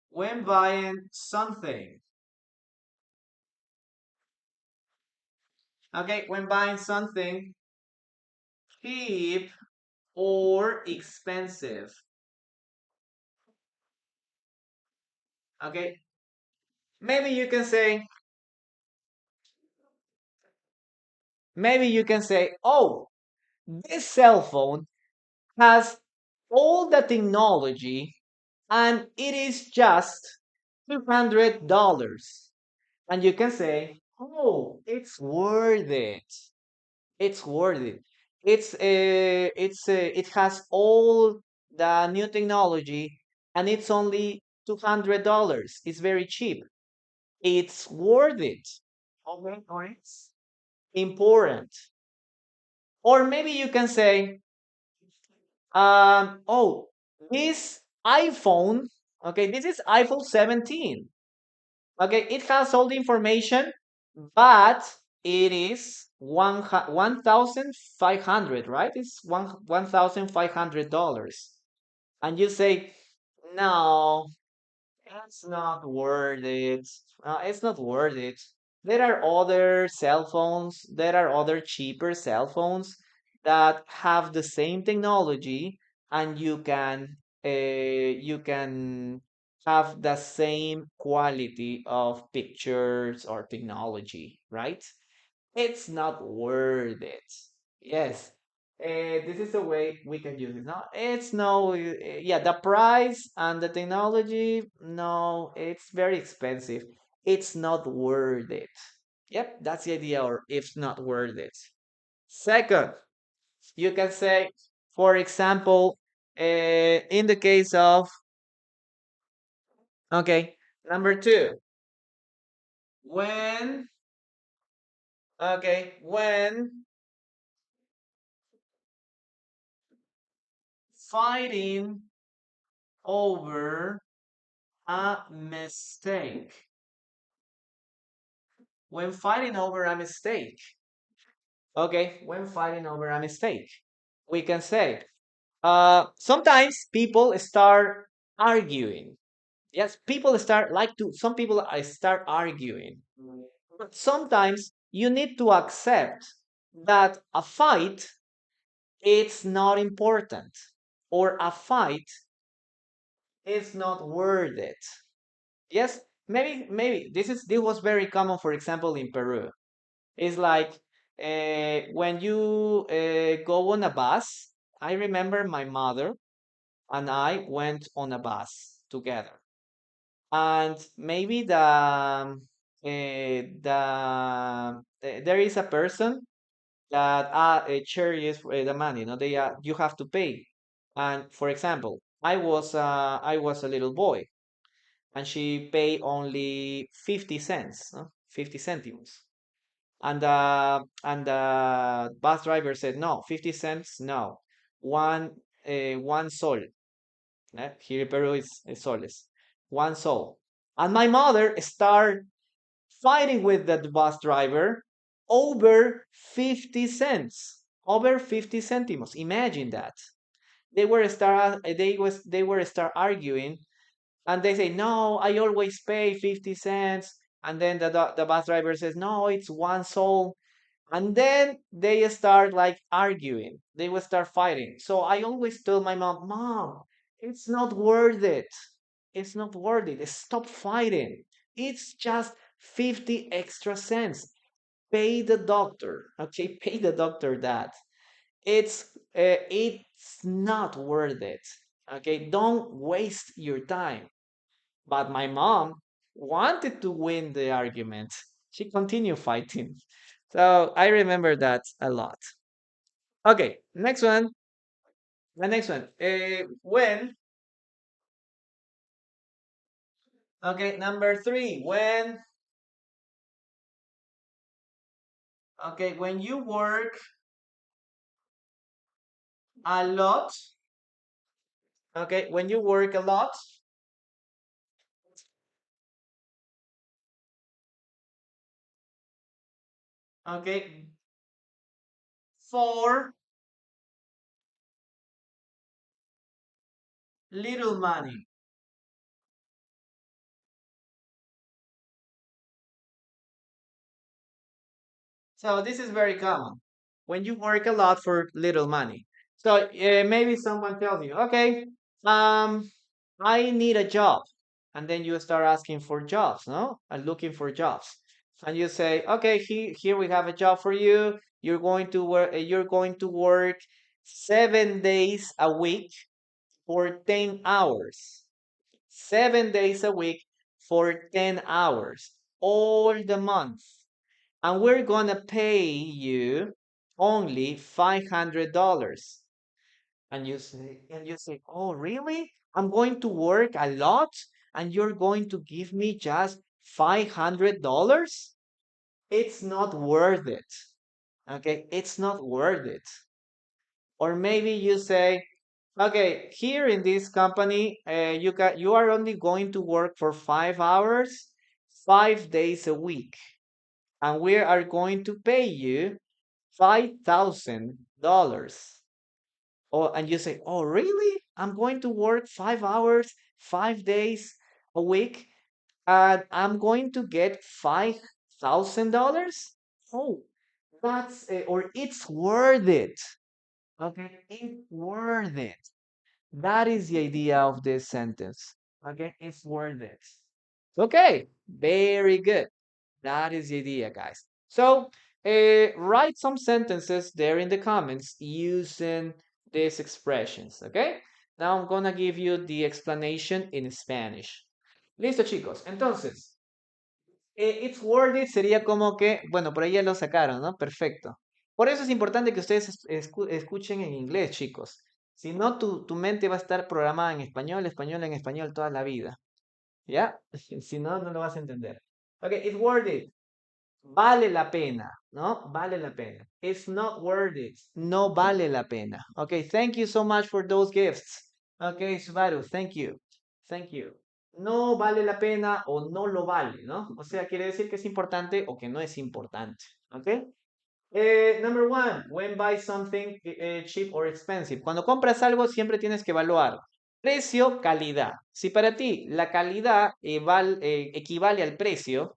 when buying something, okay, when buying something cheap or expensive, okay, maybe you can say, oh, this cell phone has all the technology and it is just $200. And you can say, oh, it's worth it. It's worth it. It has all the new technology and it's only $200. It's very cheap. It's worth it. Okay, or it's important. Or maybe you can say, oh, this iPhone, okay, this is iPhone 17. Okay, it has all the information, but it is 1,500, right? It's $1,500. And you say, no, it's not worth it. It's not worth it. There are other cell phones, there are other cheaper cell phones that have the same technology, and you can have the same quality of pictures or technology, right? It's not worth it. Yes. This is the way we can use it. No, it's no, yeah, the price and the technology, no, it's very expensive. It's not worth it. Yep, that's the idea, or it's not worth it. Second, you can say, for example, in the case of, okay, number two, when, when fighting over a mistake. When fighting over a mistake. Okay, when fighting over a mistake, we can say, sometimes people start arguing. Yes, some people start arguing. But sometimes you need to accept that a fight it's not important or a fight is not worth it. Yes, maybe this was very common, for example, in Peru. It's like when you go on a bus. I remember my mother and I went on a bus together, and maybe there is a person that charges the money. No, you have to pay. And for example, I was a little boy, and she paid only 50 cents, no? 50 centimos. And the bus driver said, no, 50 cents, no. One sol. Here in Peru is soles. One sol. And my mother started fighting with the bus driver over 50 cents. Over 50 centimos. Imagine that. They were start arguing, and they say, no, I always pay 50 cents. And then the bus driver says, no, it's one soul. And then they start like arguing. They will start fighting. So I always tell my mom, Mom, it's not worth it. It's not worth it. Stop fighting. It's just 50 extra cents. Pay the doctor. Okay, pay the doctor that. It's not worth it. Okay, don't waste your time. But my mom, wanted to win the argument. She continued fighting. So I remember that a lot. Okay, next one. The next one. When, okay, number three. When you work a lot, okay, when you work a lot, okay, for little money. So this is very common when you work a lot for little money. So maybe someone tells you, okay, um, I need a job, and then you start asking for jobs, no, and looking for jobs, and you say, okay, here we have a job for you. You're going to work. You're going to work 7 days a week for 10 hours. 7 days a week for 10 hours all the month, and we're gonna pay you only $500. And you say, oh, really? I'm going to work a lot, and you're going to give me just $500? It's not worth it. Okay, it's not worth it. Or maybe you say, okay, here in this company, you are only going to work for 5 hours, 5 days a week, and we are going to pay you $5,000. Oh, and you say, oh, really? I'm going to work 5 hours, 5 days a week, and I'm going to get $5,000? Oh, or it's worth it. Okay, it's worth it. That is the idea of this sentence. Okay, it's worth it. Okay, very good. That is the idea, guys. So, write some sentences there in the comments using these expressions, okay? Now I'm gonna give you the explanation in Spanish. Listo, chicos. Entonces, it's worth it sería como que, bueno, por ahí ya lo sacaron, ¿no? Perfecto. Por eso es importante que ustedes escuchen en inglés, chicos. Si no, tu mente va a estar programada en español, en español toda la vida. ¿Ya? Si no, no lo vas a entender. Ok, it's worth it. Vale la pena, ¿no? Vale la pena. It's not worth it. No vale la pena. Okay, thank you so much for those gifts. Okay, Subaru, thank you. Thank you. No vale la pena o no lo vale, ¿no? O sea, quiere decir que es importante o que no es importante. Okay? Number one, when buy something cheap or expensive. Cuando compras algo, siempre tienes que evaluar precio, calidad. Si para ti la calidad equivale al precio,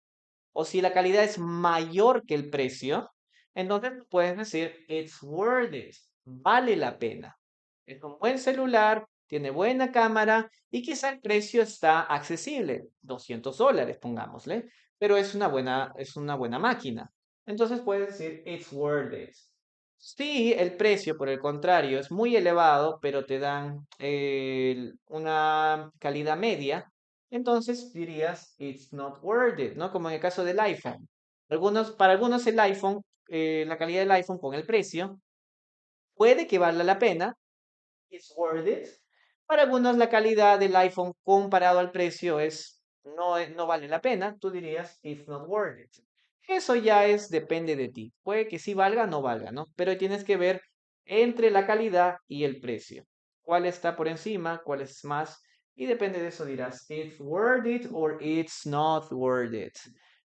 o si la calidad es mayor que el precio, entonces puedes decir, it's worth it, vale la pena. Es un buen celular, tiene buena cámara y quizá el precio está accesible, $200, pongámosle, pero es una buena máquina. Entonces puedes decir, it's worth it. Si el precio, por el contrario, es muy elevado, pero te dan una calidad media, entonces dirías, it's not worth it, ¿no? Como en el caso del iPhone. Para algunos el iPhone, la calidad del iPhone con el precio, puede que valga la pena, it's worth it. Para algunos la calidad del iPhone comparado al precio no vale la pena, tú dirías, it's not worth it. Eso ya depende de ti. Puede que sí valga, no valga, ¿no? Pero tienes que ver entre la calidad y el precio. ¿Cuál está por encima? ¿Cuál es más? Y depende de eso dirás, it's worth it or it's not worth it.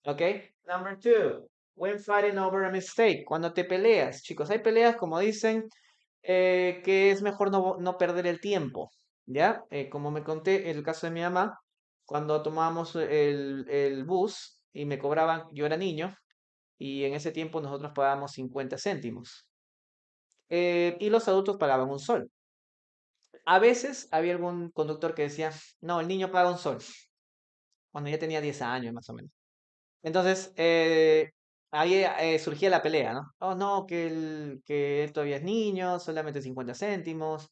¿Ok? Number two, when fighting over a mistake. Cuando te peleas, chicos, hay peleas, como dicen, que es mejor no perder el tiempo, ¿ya? Como me conté el caso de mi mamá, cuando tomábamos el bus y me cobraban, yo era niño, y en ese tiempo nosotros pagábamos 50 céntimos, y los adultos pagaban un sol. A veces había algún conductor que decía, no, el niño paga un sol, cuando ya tenía 10 años más o menos. Entonces, ahí surgía la pelea, ¿no? Oh, no, que él todavía es niño, solamente 50 céntimos.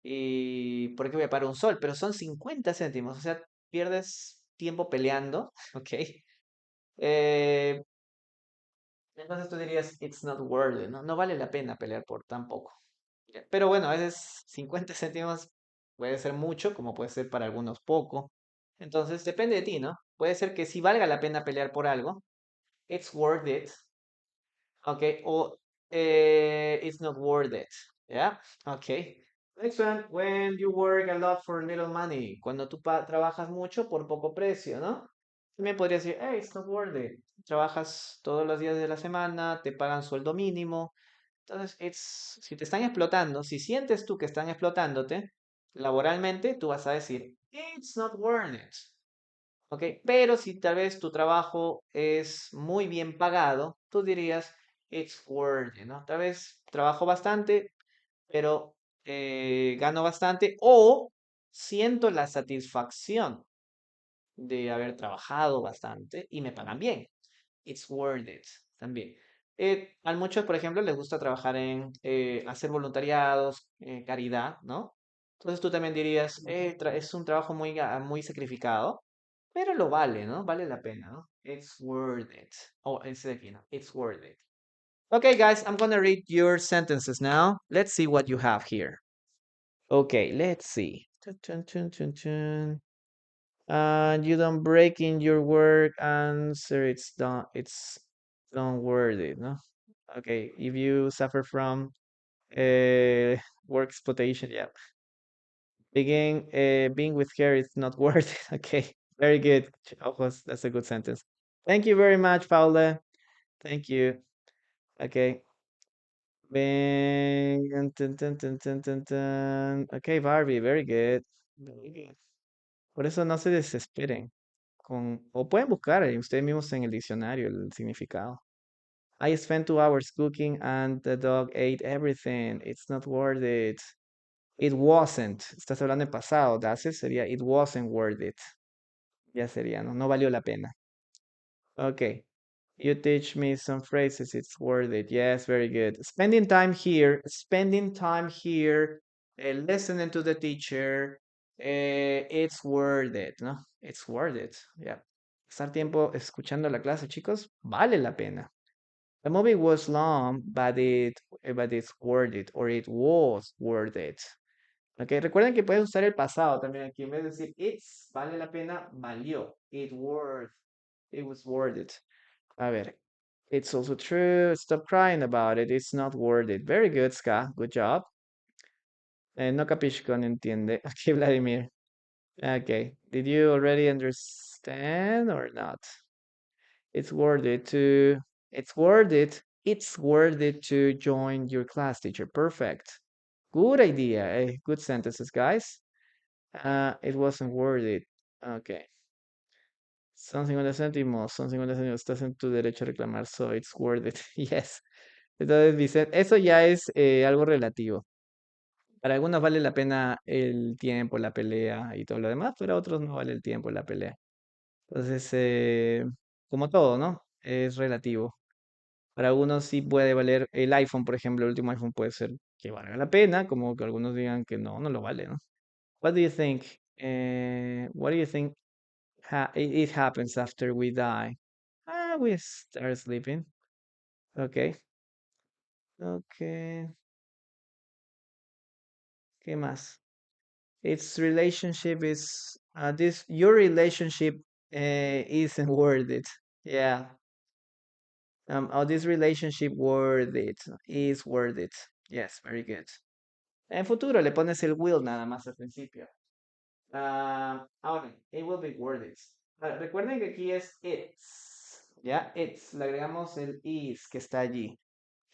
¿Y por qué voy a pagar un sol? Pero son 50 céntimos, o sea, pierdes tiempo peleando, ¿ok? Eh, entonces tú dirías, it's not worth it, ¿no? No vale la pena pelear por tan poco. Ya. Pero bueno, a veces 50 céntimos puede ser mucho, como puede ser para algunos poco. Entonces depende de ti, ¿no? Puede ser que sí valga la pena pelear por algo, it's worth it, okay, o it's not worth it. Yeah, okay. Next one, when you work a lot for little money, cuando tú trabajas mucho por poco precio, ¿no? También podría decir, hey, it's not worth it. Trabajas todos los días de la semana, te pagan sueldo mínimo. Entonces, si te están explotando, si sientes tú que están explotándote laboralmente, tú vas a decir, it's not worth it. ¿Ok? Pero si tal vez tu trabajo es muy bien pagado, tú dirías, it's worth it, ¿no? Tal vez trabajo bastante, pero gano bastante o siento la satisfacción de haber trabajado bastante y me pagan bien. It's worth it también. A muchos, por ejemplo, les gusta trabajar en hacer voluntariados, caridad, ¿no? Entonces tú también dirías, es un trabajo muy sacrificado, pero lo vale, ¿no? Vale la pena, ¿no? It's worth it. Oh, ese de aquí, ¿no? It's worth it. Okay, guys, I'm gonna read your sentences now. Let's see what you have here. Okay, let's see. Chun, chun, chun, chun, chun. You don't break in your work answer, it's don't worth it, no? Okay, if you suffer from uh work exploitation, yeah. Being with care is not worth it. Okay, very good. Ojos, that's a good sentence. Thank you very much, Paula. Thank you. Okay. Bing, tun, tun, tun, tun, tun, tun. Okay, Barbie, very good. Very good. Por eso no se desesperen. O pueden buscar ustedes mismos en el diccionario el significado. I spent 2 hours cooking and the dog ate everything. It's not worth it. It wasn't. Estás hablando en pasado. That's it. Sería it wasn't worth it. Ya sería, ¿no? No valió la pena. Okay. You teach me some phrases. It's worth it. Yes, very good. Spending time here. Spending time here. Listening to the teacher. It's worth it, ¿no? It's worth it. Yeah. Estar tiempo escuchando la clase, chicos, vale la pena. The movie was long, but it's worth it, or it was worth it. Ok, recuerden que puedes usar el pasado también aquí. En vez de decir it's, vale la pena, valió. It was worth it. A ver, it's also true. Stop crying about it. It's not worth it. Very good, Ska. Good job. No capisco, no entiende. Ok, Vladimir. Okay, did you already understand or not? It's worth it to, it's worth it to join your class, teacher. Perfect. Good idea. Good sentences, guys. It wasn't worth it. Okay. Son 50 céntimos, son 50 céntimos. Estás en tu derecho a reclamar, so it's worth it. Yes. Entonces, Vicente, eso ya es algo relativo. Para algunos vale la pena el tiempo, la pelea y todo lo demás, pero a otros no vale el tiempo, la pelea. Entonces, como todo, ¿no? Es relativo. Para algunos sí puede valer el iPhone, por ejemplo, el último iPhone puede ser que valga la pena, como que algunos digan que no, no lo vale, ¿no? What do you think? What do you think it happens after we die? We start sleeping. Okay. Okay. ¿Qué más? Its relationship is your relationship isn't worth it. Yeah. This relationship worth it is worth it. Yes, very good. En futuro le pones el will nada más al principio. Ahora, it will be worth it. Recuerden que aquí es it's, ¿ya? It's, le agregamos el is que está allí,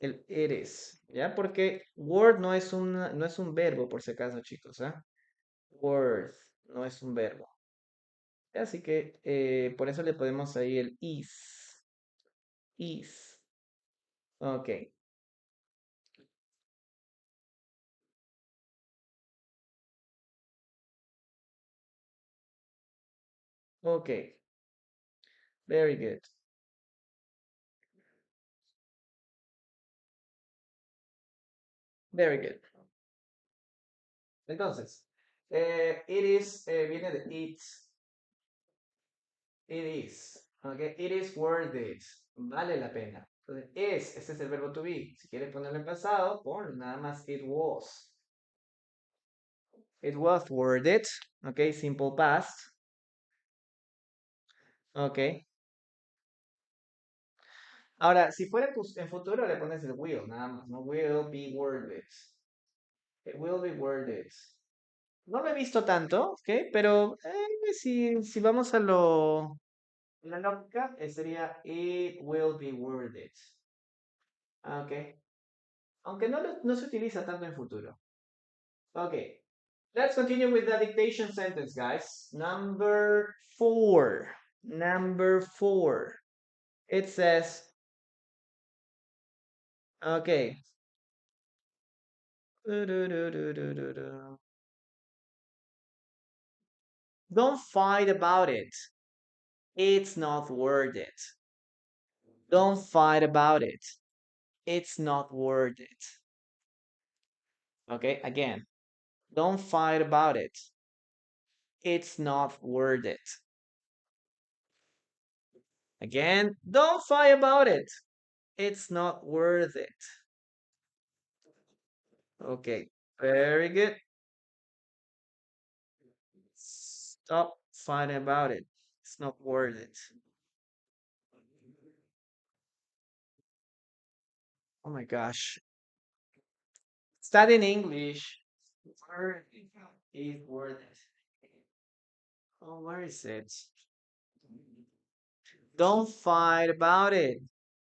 el it is, ¿ya? Porque word no es un verbo, por si acaso, chicos, ¿ah? Word no es un verbo. Así que por eso le ponemos ahí el is. Is. Ok, ok. Very good. Very good. Entonces, it is viene de it. It is. Okay, it is worth it. Vale la pena. Entonces, ese es el verbo to be. Si quieres ponerlo en pasado, pon nada más it was. It was worth it. Okay, simple past. Okay. Ahora, si fuera en futuro, le pones el will, nada más. No will be worth it. It will be worth it. No lo he visto tanto, ¿ok? Pero si vamos a la lógica, sería it will be worth it. Ok. Aunque no se utiliza tanto en futuro. Ok. Let's continue with the dictation sentence, guys. Number 4. Number 4. It says, okay. Don't fight about it. It's not worth it. Don't fight about it. It's not worth it. Okay, again, don't fight about it. It's not worth it. Again, don't fight about it. It's not worth it. Okay, very good. Stop fighting about it. It's not worth it. Oh my gosh. Studying English. Where is worth it? Oh, where is it? Don't fight about it.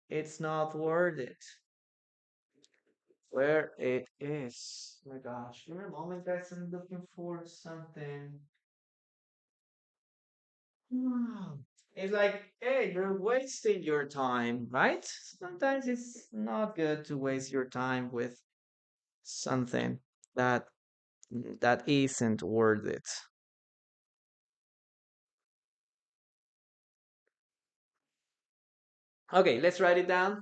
It's not worth it. Where it is. Oh my gosh. Give me a moment, guys. I'm looking for something. Hmm. It's like, hey, you're wasting your time, right? Sometimes it's not good to waste your time with something that that isn't worth it. Okay, let's write it down.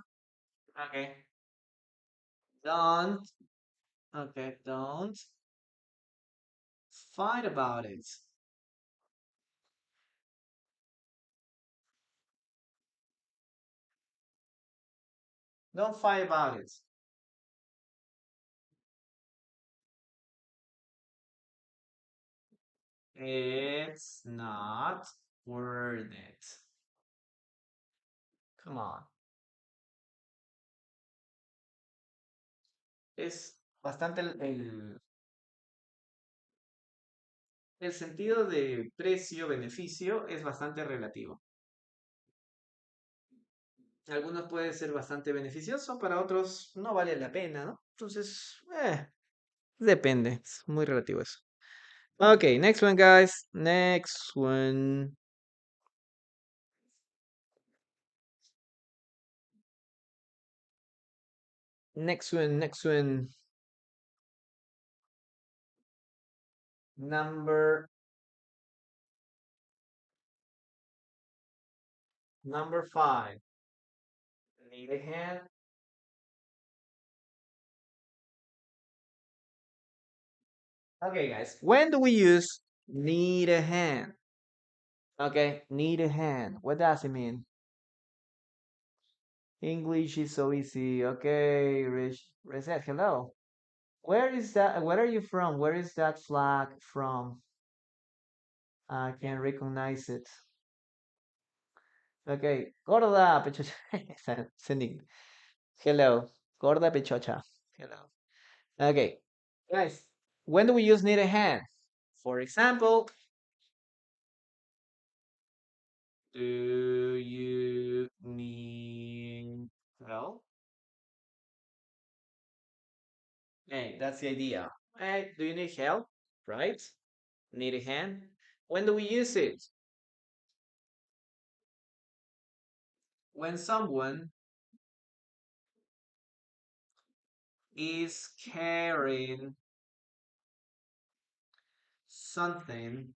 Okay. Don't. Okay, don't fight about it. Don't fight about it. It's not worth it. Come on. Es bastante el sentido de precio-beneficio es bastante relativo. Algunos puede ser bastante beneficioso, para otros no vale la pena, ¿no? Entonces, depende, es muy relativo eso. Okay, next one, guys. Next one. Next one, next one. Number 5. Need a hand? Okay, guys. When do we use need a hand? Okay, need a hand. What does it mean? English is so easy. Okay, Reset, hello. Where is that? Where are you from? Where is that flag from? I can recognize it. Okay, gorda pechocha. Sending. Hello, gorda pechocha. Hello. Okay, guys, when do we use need a hand? For example, do you need help? Hey, that's the idea. Hey, do you need help? Right? Need a hand? When do we use it? When someone is carrying something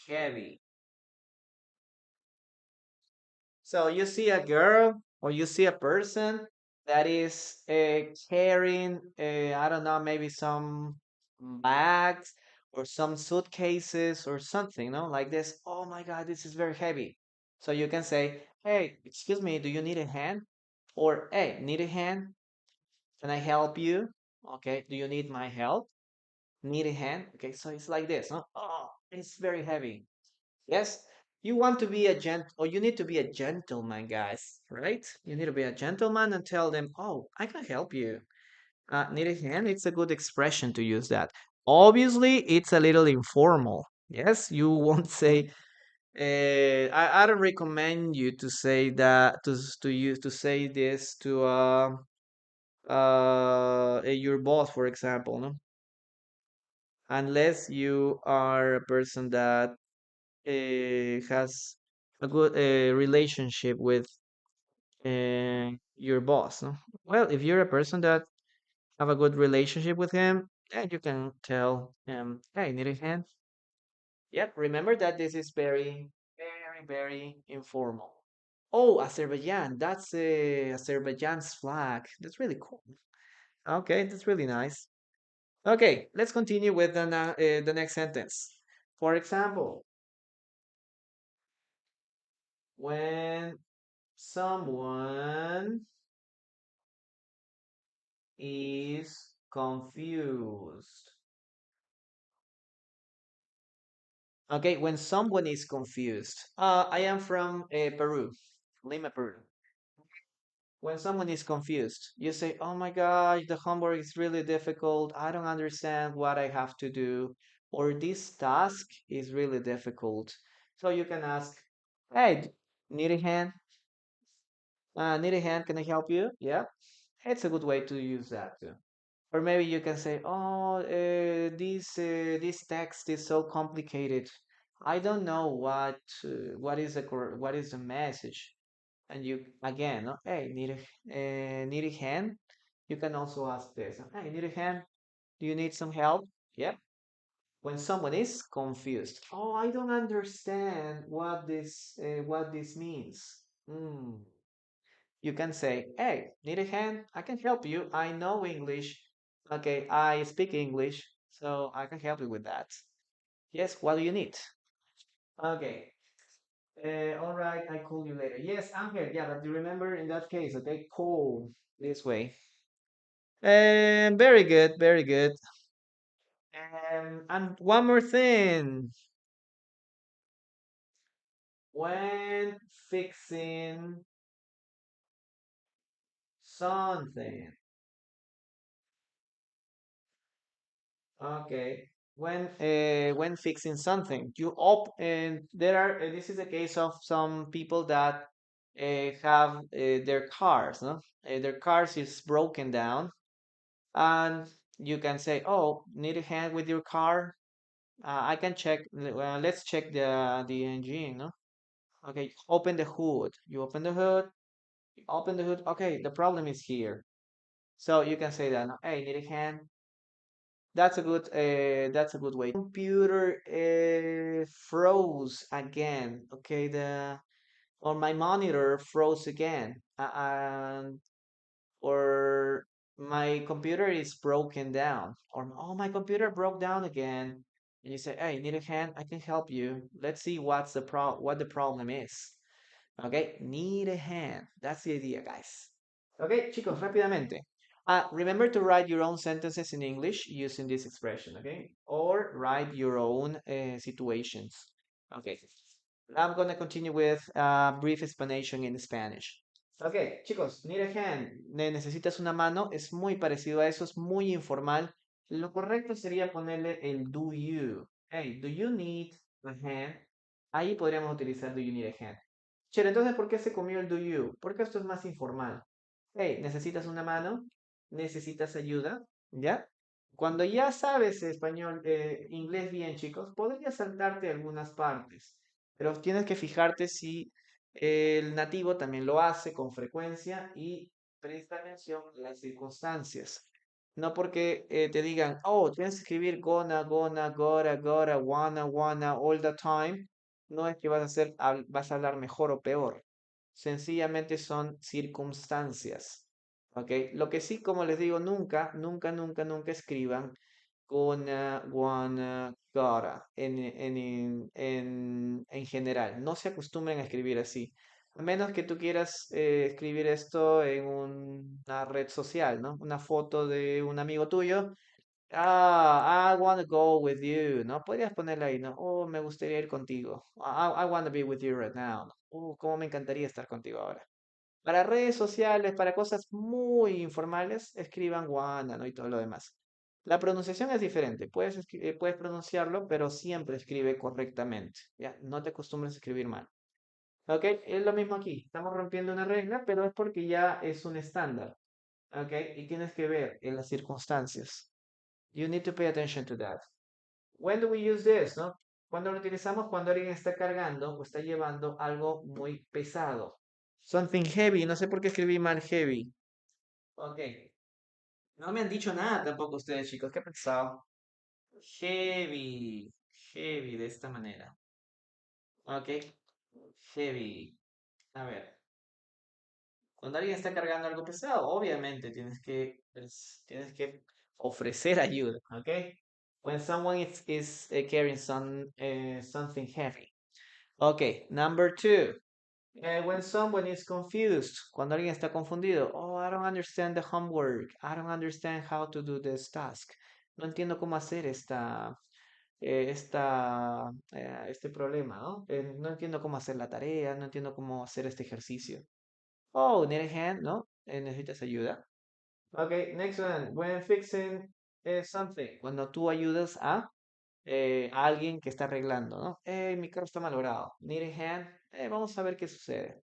heavy. So you see a girl or you see a person that is carrying, I don't know, maybe some bags or some suitcases or something, no? Like this. Oh my God, this is very heavy. So you can say, hey, excuse me, do you need a hand? Or, hey, need a hand? Can I help you? Okay, do you need my help? Need a hand? Okay, so it's like this, no? Oh, it's very heavy. Yes, you want to be a or you need to be a gentleman, guys, right? You need to be a gentleman and tell them, oh, I can help you. Need a hand? It's a good expression to use that. Obviously, it's a little informal. Yes, you won't say. I don't recommend you to say that to use to say this to your boss, for example, no? Unless you are a person that has a good relationship with your boss, no? Well, if you're a person that have a good relationship with him, then you can tell him, hey, need a hand? Yep, remember that this is very, very, very informal. Oh, Azerbaijan, that's Azerbaijan's flag. That's really cool. Okay, that's really nice. Okay, let's continue with the next sentence. For example, when someone is confused. Okay, when someone is confused. I am from Peru, Lima, Peru. When someone is confused, you say, oh my gosh, the homework is really difficult. I don't understand what I have to do. Or this task is really difficult. So you can ask, hey, need a hand? Need a hand? Can I help you? Yeah, it's a good way to use that too. Or maybe you can say, "Oh, this text is so complicated. I don't know what is what is the message." And you again, no? Hey, need a hand? You can also ask this. Hey, need a hand? Do you need some help? Yep. When someone is confused, oh, I don't understand what this means. Hmm. You can say, hey, need a hand? I can help you. I know English. Okay, I speak English, so I can help you with that. Yes, what do you need? Okay. All right, I call you later. Yes, I'm here. Yeah, but you remember in that case, okay, call this way. Very good, very good. And one more thing. When fixing something. Okay. When fixing something, you op and there are this is a case of some people that have their cars, no? Their cars is broken down, and you can say, "Oh, need a hand with your car? I can check. Let's check the engine, no? Okay, open the hood. You open the hood. You open the hood. Okay, the problem is here. So you can say that, no? Hey, need a hand? That's a good way. Computer froze again. Okay, the or my monitor froze again. And or my computer is broken down. Or oh my computer broke down again. And you say, hey, need a hand? I can help you. Let's see what the problem is. Okay, need a hand. That's the idea, guys. Okay, chicos, rápidamente. Remember to write your own sentences in English using this expression, okay? Or write your own situations. Okay. I'm going to continue with brief explanation in Spanish. Okay, chicos, need a hand. Necesitas una mano. Es muy parecido a eso, es muy informal. Lo correcto sería ponerle el do you. Hey, do you need a hand? Ahí podríamos utilizar do you need a hand. Che, entonces, ¿por qué se comió el do you? Porque esto es más informal. Hey, ¿necesitas una mano? ¿Necesitas ayuda? ¿Ya? Cuando ya sabes español, inglés bien, chicos, podrías saltarte algunas partes, pero tienes que fijarte si el nativo también lo hace con frecuencia y presta atención a las circunstancias. No porque te digan, oh, tienes que escribir gonna, gonna, gotta, wanna, all the time. No es que vas a hablar mejor o peor. Sencillamente son circunstancias. ¿Ok? Lo que sí, como les digo, nunca escriban. gonna, wanna, gotta, en general. No se acostumbren a escribir así. A menos que tú quieras escribir esto en una red social, ¿no? Una foto de un amigo tuyo. Ah, I wanna go with you, ¿no? Podrías ponerle ahí, ¿no? Oh, me gustaría ir contigo. I wanna be with you right now, ¿no? Oh, cómo me encantaría estar contigo ahora. Para redes sociales, para cosas muy informales, escriban wanna, ¿no? Y todo lo demás. La pronunciación es diferente. Puedes pronunciarlo, pero siempre escribe correctamente. ¿Ya? No te acostumbres a escribir mal. ¿Ok? Es lo mismo aquí. Estamos rompiendo una regla, pero es porque ya es un estándar. ¿Ok? Y tienes que ver en las circunstancias. You need to pay attention to that. When do we use this, no? Cuando lo utilizamos cuando alguien está cargando o está llevando algo muy pesado. Something heavy. No sé por qué escribí mal heavy. Ok. No me han dicho nada tampoco ustedes, chicos. ¿Qué han pensado? Heavy. Heavy de esta manera. Ok. Heavy. A ver. Cuando alguien está cargando algo pesado, obviamente tienes que ofrecer ayuda. Ok. When someone is carrying something heavy. Okay, number two. When someone is confused, cuando alguien está confundido. Oh, I don't understand the homework. I don't understand how to do this task. No entiendo cómo hacer este problema, ¿no? No entiendo cómo hacer la tarea, no entiendo cómo hacer este ejercicio. Oh, need a hand, ¿no? ¿Necesitas ayuda? Okay, next one. When fixing something. Cuando tú ayudas a alguien que está arreglando, ¿no? Mi carro está malogrado. Need a hand. Vamos a ver qué sucede.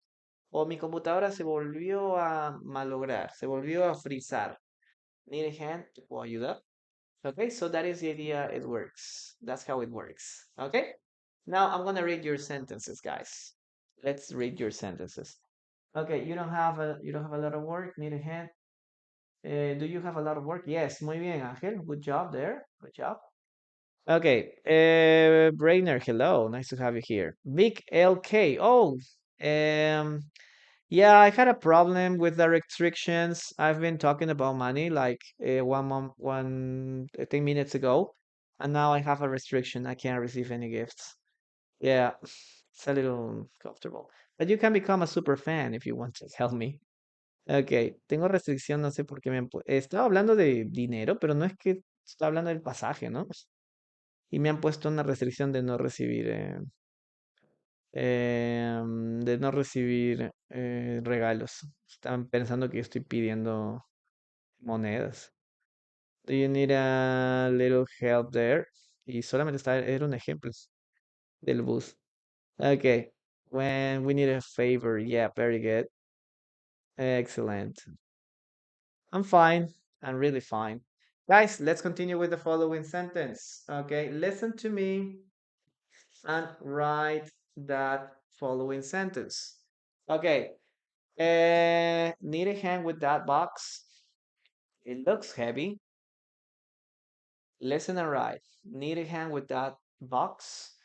O mi computadora se volvió a malograr, se volvió a frizar. Need a hand. ¿Te puedo ayudar? Okay, so that is the idea. It works. That's how it works. Okay. Now I'm gonna read your sentences, guys. Let's read your sentences. Okay, you don't have a lot of work. Need a hand. Do you have a lot of work? Yes, muy bien, Ángel. Good job there. Good job. Okay, Brainer, hello. Nice to have you here. Big LK. Oh, um, yeah, I had a problem with the restrictions. I've been talking about money like 10 minutes ago, and now I have a restriction. I can't receive any gifts. Yeah, it's a little comfortable. But you can become a super fan if you want to help me. Okay, tengo restricción, no sé por qué estaba hablando de dinero, pero no es que estaba hablando del pasaje, ¿no? Y me han puesto una restricción de no recibir regalos. Están pensando que yo estoy pidiendo monedas. Do you need a little help there? Y solamente era un ejemplo del bus. Okay. When we need a favor. Yeah, very good. Excellent. I'm fine. I'm really fine. Guys, let's continue with the following sentence. Okay, listen to me and write that following sentence. Okay, need a hand with that box. It looks heavy. Listen and write. Need a hand with that box.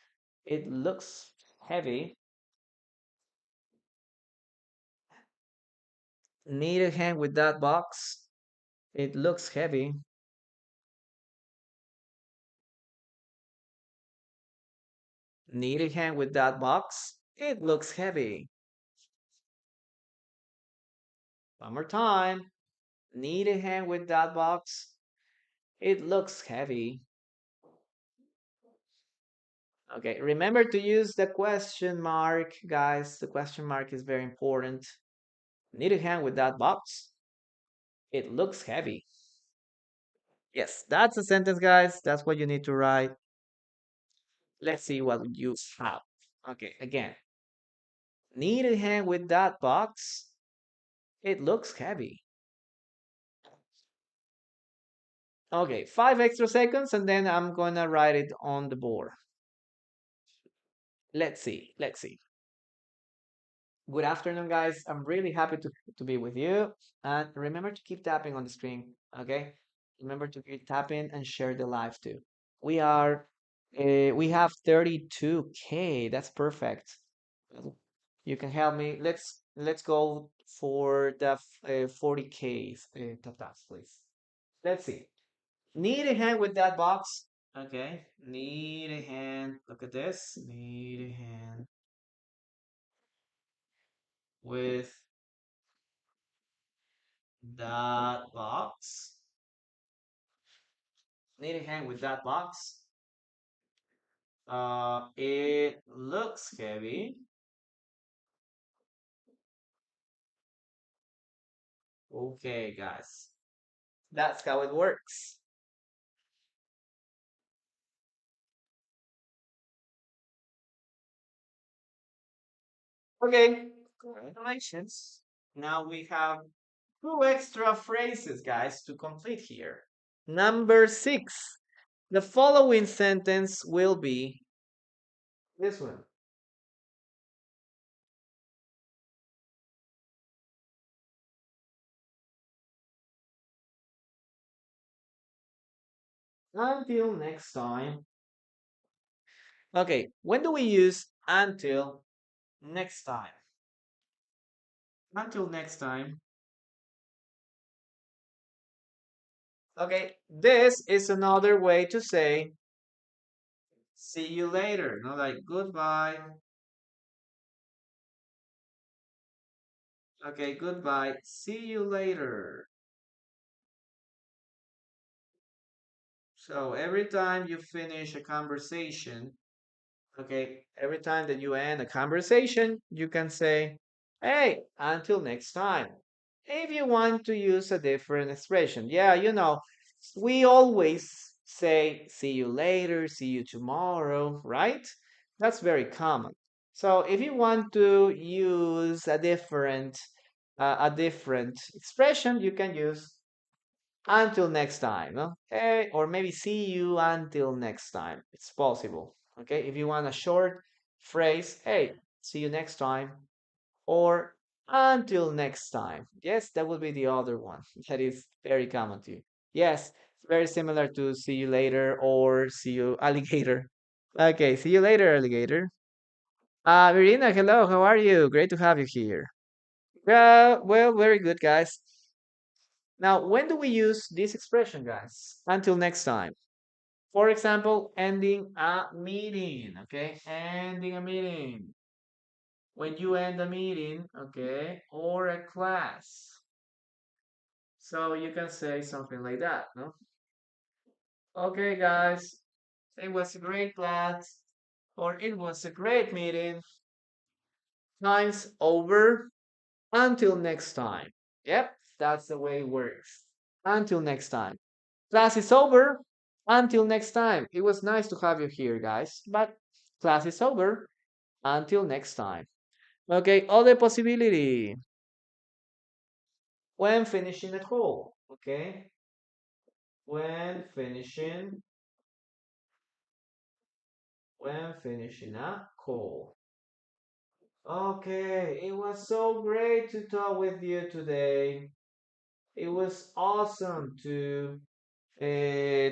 It looks heavy. Need a hand with that box. It looks heavy. Need a hand with that box. It looks heavy. One more time. Need a hand with that box. It looks heavy. Okay, remember to use the question mark, guys. The question mark is very important. Need a hand with that box. It looks heavy. Yes, that's a sentence, guys. That's what you need to write. Let's see what you have. Okay, again. Need a hand with that box. It looks heavy. Okay, 5 extra seconds and then I'm gonna write it on the board. Let's see. Let's see. Good afternoon, guys. I'm really happy to be with you. And remember to keep tapping on the screen, okay? Remember to keep tapping and share the live too. We have 32K. That's perfect. You can help me. Let's go for the 40K taps, please. Let's see. Need a hand with that box? Okay. Need a hand. Look at this. Need a hand with that box. Need a hand with that box. It looks heavy. Okay, guys. That's how it works. Okay. Congratulations. Now we have two extra phrases, guys, to complete here. Number 6. The following sentence will be this one. Until next time. Okay, when do we use until next time? Until next time. Okay, this is another way to say see you later. Not like goodbye. Okay, goodbye. See you later. So every time you finish a conversation, okay, every time that you end a conversation, you can say, hey, until next time. If you want to use a different expression, yeah, we always say, see you later, see you tomorrow, right? That's very common. So if you want to use a different expression, you can use until next time, no? Hey, or maybe see you until next time. It's possible. Okay, if you want a short phrase, hey, see you next time, or until next time. Yes, that would be the other one that is very common to you. Yes, very similar to see you later or see you alligator. Okay, see you later, alligator. Verena, hello, how are you? Great to have you here. Well, very good, guys. Now, when do we use this expression, guys? Until next time. For example, ending a meeting, okay? Ending a meeting. When you end a meeting, okay, or a class. So you can say something like that, no? Okay, guys, it was a great class, or it was a great meeting. Time's over. Until next time. Yep, that's the way it works. Until next time. Class is over. Until next time. It was nice to have you here, guys, but class is over. Until next time. Okay, other possibility. When finishing a call. Okay, when finishing a call. Okay, it was so great to talk with you today. It was awesome to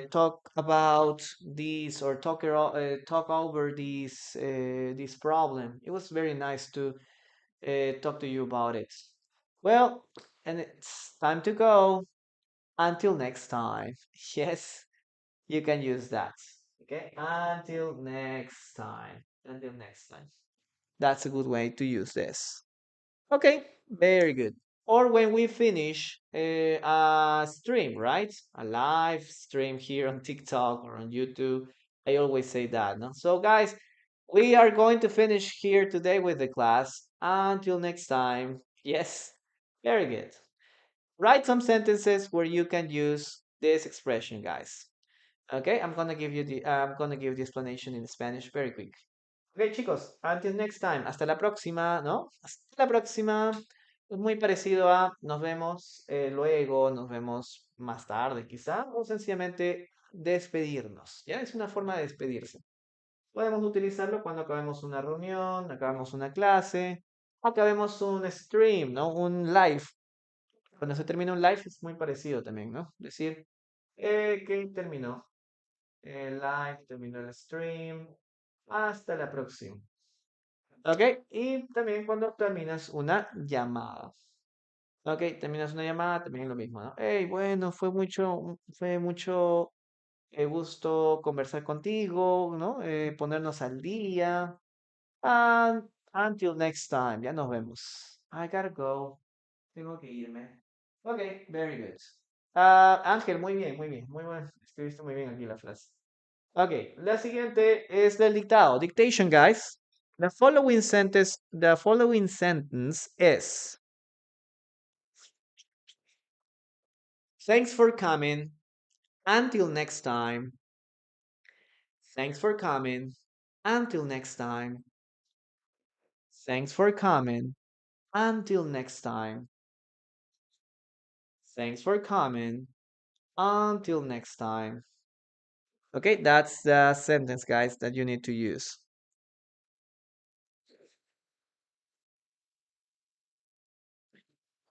talk about this or talk over this problem. It was very nice to talk to you about it. Well, and it's time to go. Until next time. Yes, you can use that. Okay, until next time. Until next time. That's a good way to use this. Okay, very good. Or when we finish a stream, right? A live stream here on TikTok or on YouTube. I always say that. No? So, guys, we are going to finish here today with the class. Until next time. Yes, very good. Write some sentences where you can use this expression, guys. Okay, I'm gonna give the explanation in Spanish very quick. Ok, chicos, until next time. Hasta la próxima, ¿no? Hasta la próxima. Es muy parecido a nos vemos luego, nos vemos más tarde, quizá, o sencillamente despedirnos. ¿Ya? Es una forma de despedirse. Podemos utilizarlo cuando acabemos una reunión, acabamos una clase, acabemos un stream, ¿no? Un live. Cuando se termina un live es muy parecido también, ¿no? Decir que terminó el live, terminó el stream. Hasta la próxima. ¿Ok? Y también cuando terminas una llamada. Ok, terminas una llamada, también lo mismo, ¿no? Hey, bueno, fue mucho gusto conversar contigo, ¿no? Ponernos al día. And until next time, ya nos vemos. I gotta go. Tengo que irme. Ok, very good. Ángel, muy bien, muy bien, muy bueno. Escribiste muy bien aquí la frase. Ok, la siguiente es del dictado. Dictation, guys. The following sentence is: Thanks for coming. Until next time. Thanks for coming. Until next time. Thanks for coming. Until next time. Thanks for coming. Until next time. Okay, that's the sentence, guys, that you need to use.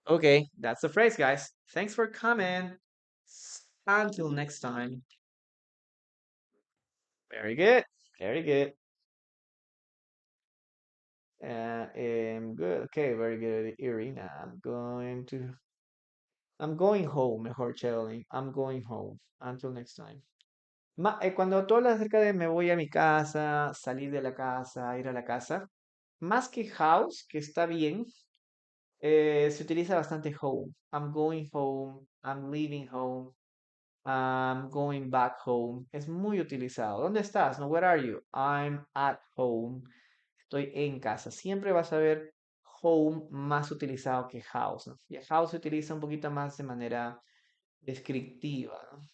Okay, that's the phrase, guys. Thanks for coming. Until next time. Very good. Very good. Good. Okay, very good, Irina. I'm going home, mejor, Cheryl. I'm going home. Until next time. Cuando tú hablas acerca de me voy a mi casa, salir de la casa, ir a la casa, más que house, que está bien, se utiliza bastante home. I'm going home, I'm leaving home, I'm going back home. Es muy utilizado. ¿Dónde estás? No, where are you? I'm at home. Estoy en casa. Siempre vas a ver home más utilizado que house, ¿no? Y house se utiliza un poquito más de manera descriptiva, ¿no?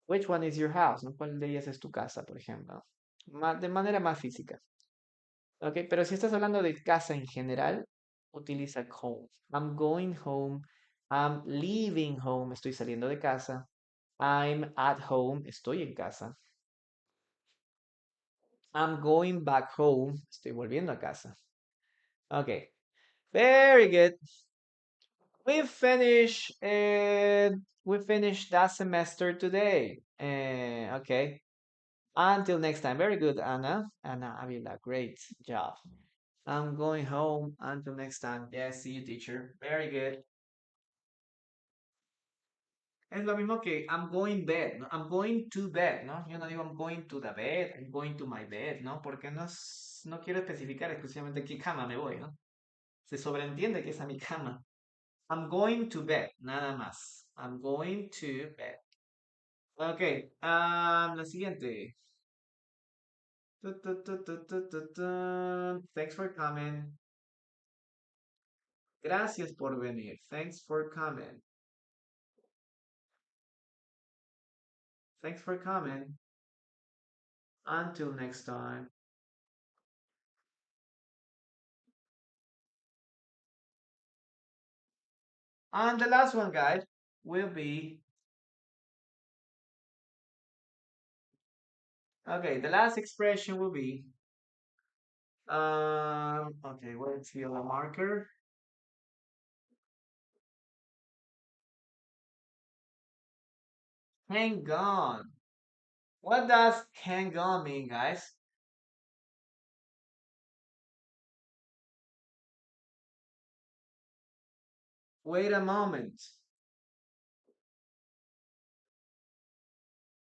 Which one is your house? ¿No? ¿Cuál de ellas es tu casa, por ejemplo? De manera más física. ¿Ok? Pero si estás hablando de casa en general, utiliza home. I'm going home. I'm leaving home. Estoy saliendo de casa. I'm at home. Estoy en casa. I'm going back home. Estoy volviendo a casa. Ok. Very good. We finished. We finished that semester today. Okay. Until next time. Very good, Anna. Anna Avila. Great job. I'm going home. Until next time. Yes, see you, teacher. Very good. Es lo mismo que I'm going bed, ¿no? I'm going to bed, ¿no? Yo no digo I'm going to the bed, I'm going to my bed, ¿no? Porque no quiero especificar exclusivamente qué cama me voy, ¿no? Se sobreentiende que es a mi cama. I'm going to bed, nada más. I'm going to bed. Ok, la siguiente. Thanks for coming. Gracias por venir. Thanks for coming. Thanks for coming. Until next time. And the last one, guys, will be okay. The last expression will be okay. Where's the other marker? Hang on. What does hang on mean, guys? Wait a moment.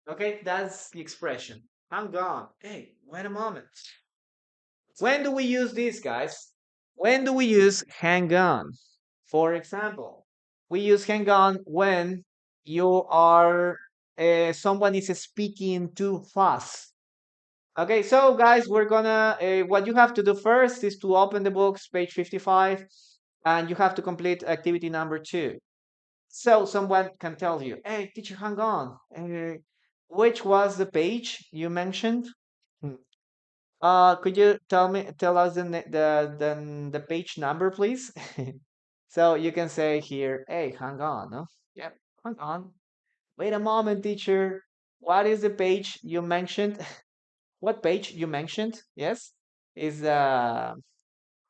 Okay, that's the expression. Hang on. Hey, wait a moment. When do we use this, guys? When do we use hang on? For example, we use hang on when you are someone is speaking too fast. Okay, so guys, we're gonna what you have to do first is to open the books, page 55, and you have to complete activity number 2. So someone can tell you, hey, teacher, hang on. Which was the page you mentioned? Hmm. Could you tell us the page number, please? So you can say here, hey, hang on, no? Yep, hang on. Wait a moment, teacher. What is the page you mentioned? What page you mentioned? Yes, is the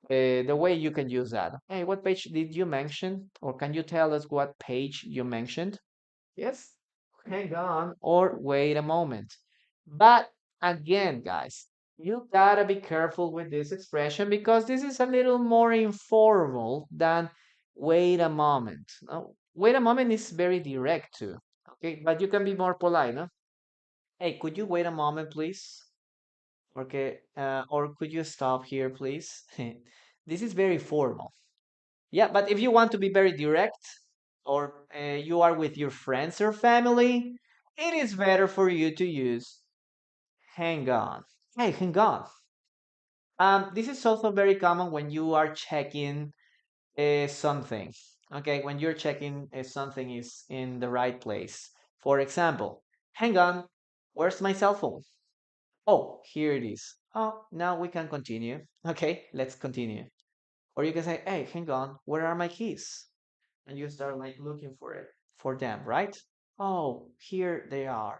way you can use that. Hey, what page did you mention? Or can you tell us what page you mentioned? Yes, hang on, or wait a moment. But again, guys, you gotta be careful with this expression because this is a little more informal than Wait a moment. No, wait a moment is very direct too. Okay, but you can be more polite, no? Hey, could you wait a moment, please? Okay, or could you stop here, please? This is very formal. Yeah, but if you want to be very direct, or you are with your friends or family, it is better for you to use hang on. Hey, hang on. This is also very common when you are checking something. Okay, when you're checking if something is in the right place. For example, hang on, where's my cell phone? Oh, here it is. Oh, now we can continue. Okay, let's continue. Or you can say, hey, hang on, where are my keys? And you start like looking for it, for them, right? Oh, here they are.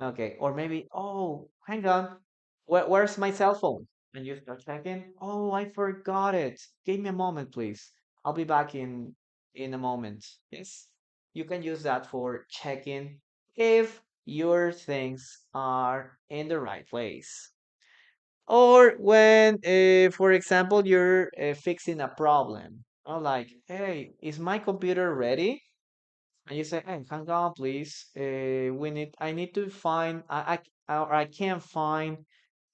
Okay, or maybe, oh, hang on, where's my cell phone? And you start checking. Oh, I forgot it. Give me a moment, please. I'll be back in a moment. Yes, you can use that for checking if your things are in the right place. Or when, for example, you're fixing a problem. Oh, like, hey, is my computer ready? And you say, hey, hang on, please. I need to find, or I can't find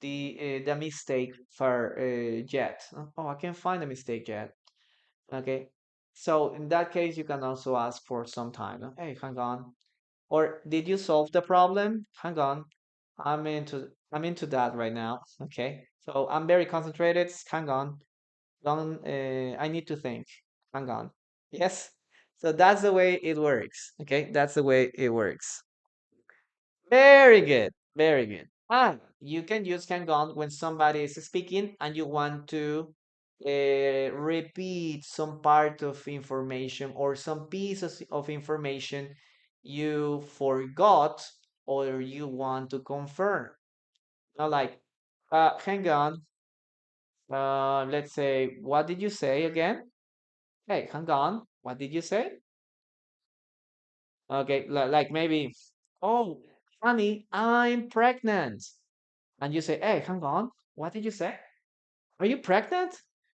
the mistake for yet. Oh, I can't find the mistake yet. Okay. So in that case, you can also ask for some time. No? Hey, hang on. Or did you solve the problem? Hang on. I'm into that right now. Okay. So I'm very concentrated. Hang on. Don't I need to think. Hang on. Yes. So that's the way it works. Okay, that's the way it works. Very good. Very good. And you can use hang on when somebody is speaking and you want to repeat some part of information or some pieces of information you forgot or you want to confirm. Now, like, hang on. Let's say, what did you say again? Hey, hang on. What did you say? Okay, like maybe, oh, honey, I'm pregnant. And you say, hey, hang on. What did you say? Are you pregnant?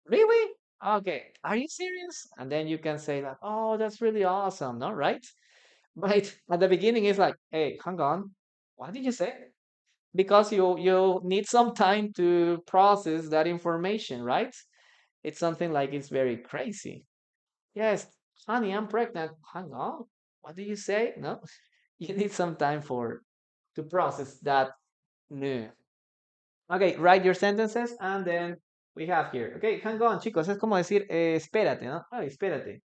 Really? Okay, are you serious? And then you can say like, oh, that's really awesome, no? Right? But at the beginning, it's like, hey, hang on. What did you say? Because you need some time to process that information, right? It's something like it's very crazy. Yes, honey, I'm pregnant. Hang on. What do you say? No, you need some time for to process that new. Okay, write your sentences and then we have here. Okay, hang on, chicos. Es como decir, espérate, ¿no? Ay, espérate.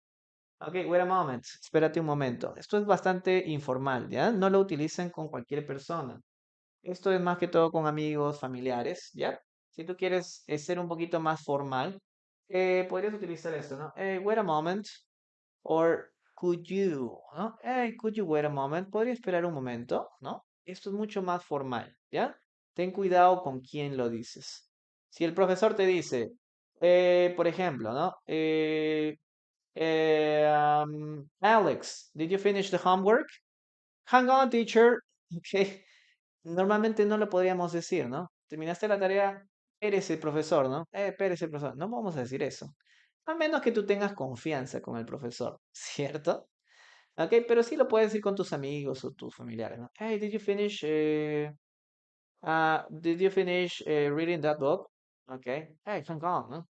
Ok, wait a moment. Espérate un momento. Esto es bastante informal, ¿ya? No lo utilicen con cualquier persona. Esto es más que todo con amigos, familiares, ¿ya? Si tú quieres ser un poquito más formal, podrías utilizar esto, ¿no? Wait a moment. Or could you, ¿no? Hey, could you wait a moment? ¿Podría esperar un momento? ¿No? Esto es mucho más formal, ¿ya? Ten cuidado con quién lo dices. Si el profesor te dice, por ejemplo, ¿no? Alex, did you finish the homework? Hang on, teacher. Ok. Normalmente no lo podríamos decir, ¿no? Terminaste la tarea, eres el profesor, ¿no? Eres el profesor. No vamos a decir eso. A menos que tú tengas confianza con el profesor, ¿cierto? Ok, pero sí lo puedes decir con tus amigos o tus familiares, ¿no? Hey, did you finish reading that book? Okay. Hey, hang on, ¿no?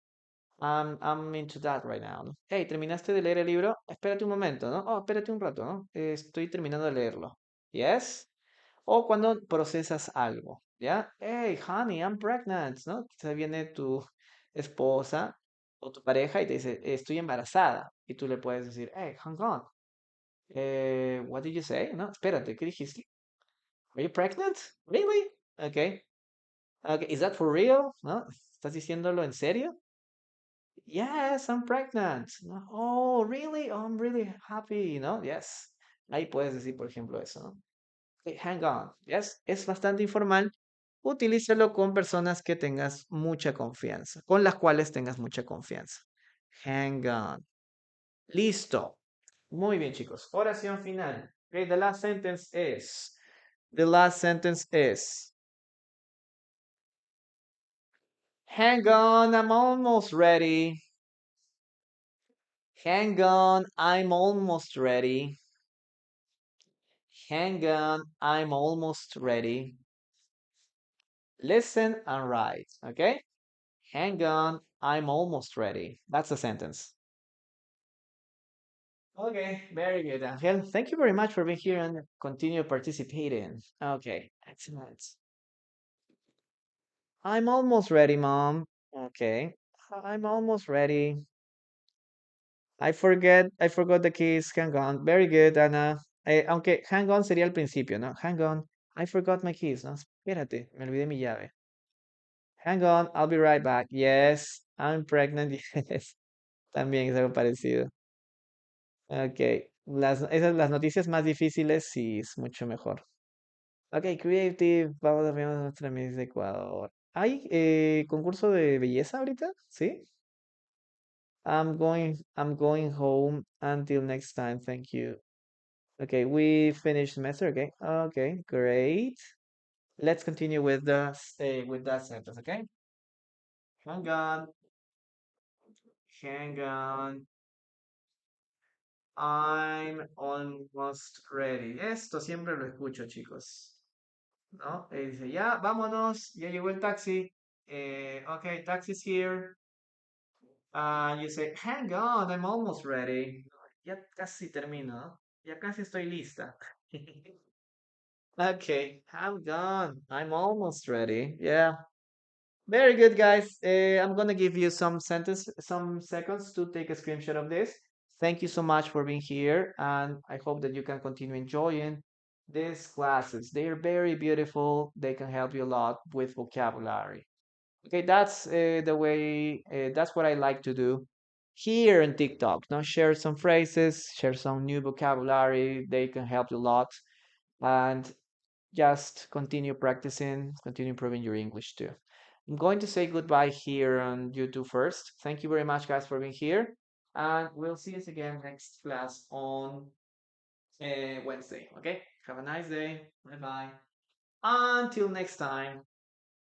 I'm into that right now, ¿no? Hey, ¿terminaste de leer el libro? Espérate un momento, ¿no? Oh, espérate un rato, ¿no? Estoy terminando de leerlo. Yes? O cuando procesas algo, ¿ya? Hey, honey, I'm pregnant, ¿no? Quizás viene tu esposa o tu pareja y te dice, estoy embarazada. Y tú le puedes decir, hey, hang on. What did you say? No, espérate, ¿qué dijiste? Are you pregnant? Really? Okay. Okay, is that for real? ¿No? ¿Estás diciéndolo en serio? Yes, I'm pregnant. No, oh, really? Oh, I'm really happy, ¿no? Yes. Ahí puedes decir, por ejemplo, eso, ¿no? Okay, hang on. Yes, es bastante informal. Utilízalo con personas que tengas mucha confianza, con las cuales tengas mucha confianza. Hang on. Listo. Muy bien, chicos. Oración final. Okay, the last sentence is. The last sentence is. Hang on, I'm almost ready. Hang on, I'm almost ready. Hang on, I'm almost ready. Listen and write, okay? Hang on, I'm almost ready. That's a sentence. Okay, very good, Angel. Thank you very much for being here and continue participating. Okay, excellent. I'm almost ready, Mom. Okay, I'm almost ready. I forgot the keys. Hang on. Very good, Ana. Aunque hang on sería al principio, ¿no? Hang on. I forgot my keys, ¿no? Espérate, me olvidé mi llave. Hang on, I'll be right back. Yes, I'm pregnant. Yes. También es algo parecido. Ok. Las noticias más difíciles, sí, es mucho mejor. Ok, Creative. Vamos a ver nuestra Miss de Ecuador. ¿Hay concurso de belleza ahorita? ¿Sí? I'm going home until next time. Thank you. Okay, we finished semester. Okay. Okay, great. Let's continue with that sentence. Okay. Hang on. Hang on. I'm almost ready. Esto siempre lo escucho, chicos. ¿No? Dice, ya, vámonos. Ya llegó el taxi. Okay, taxi's here. You say, hang on, I'm almost ready. Ya casi termino, ¿no? Ya casi estoy lista. Okay, hang on, I'm almost ready. Yeah, very good, guys. I'm gonna give you some seconds to take a screenshot of this. Thank you so much for being here, and I hope that you can continue enjoying these classes. They are very beautiful. They can help you a lot with vocabulary. Okay, that's the way. That's what I like to do here in TikTok. Now, share some phrases, share some new vocabulary. They can help you a lot, and just continue practicing, continue improving your English too. I'm going to say goodbye here on YouTube first. Thank you very much, guys, for being here. And we'll see us again next class on Wednesday. Okay? Have a nice day. Bye bye. Until next time.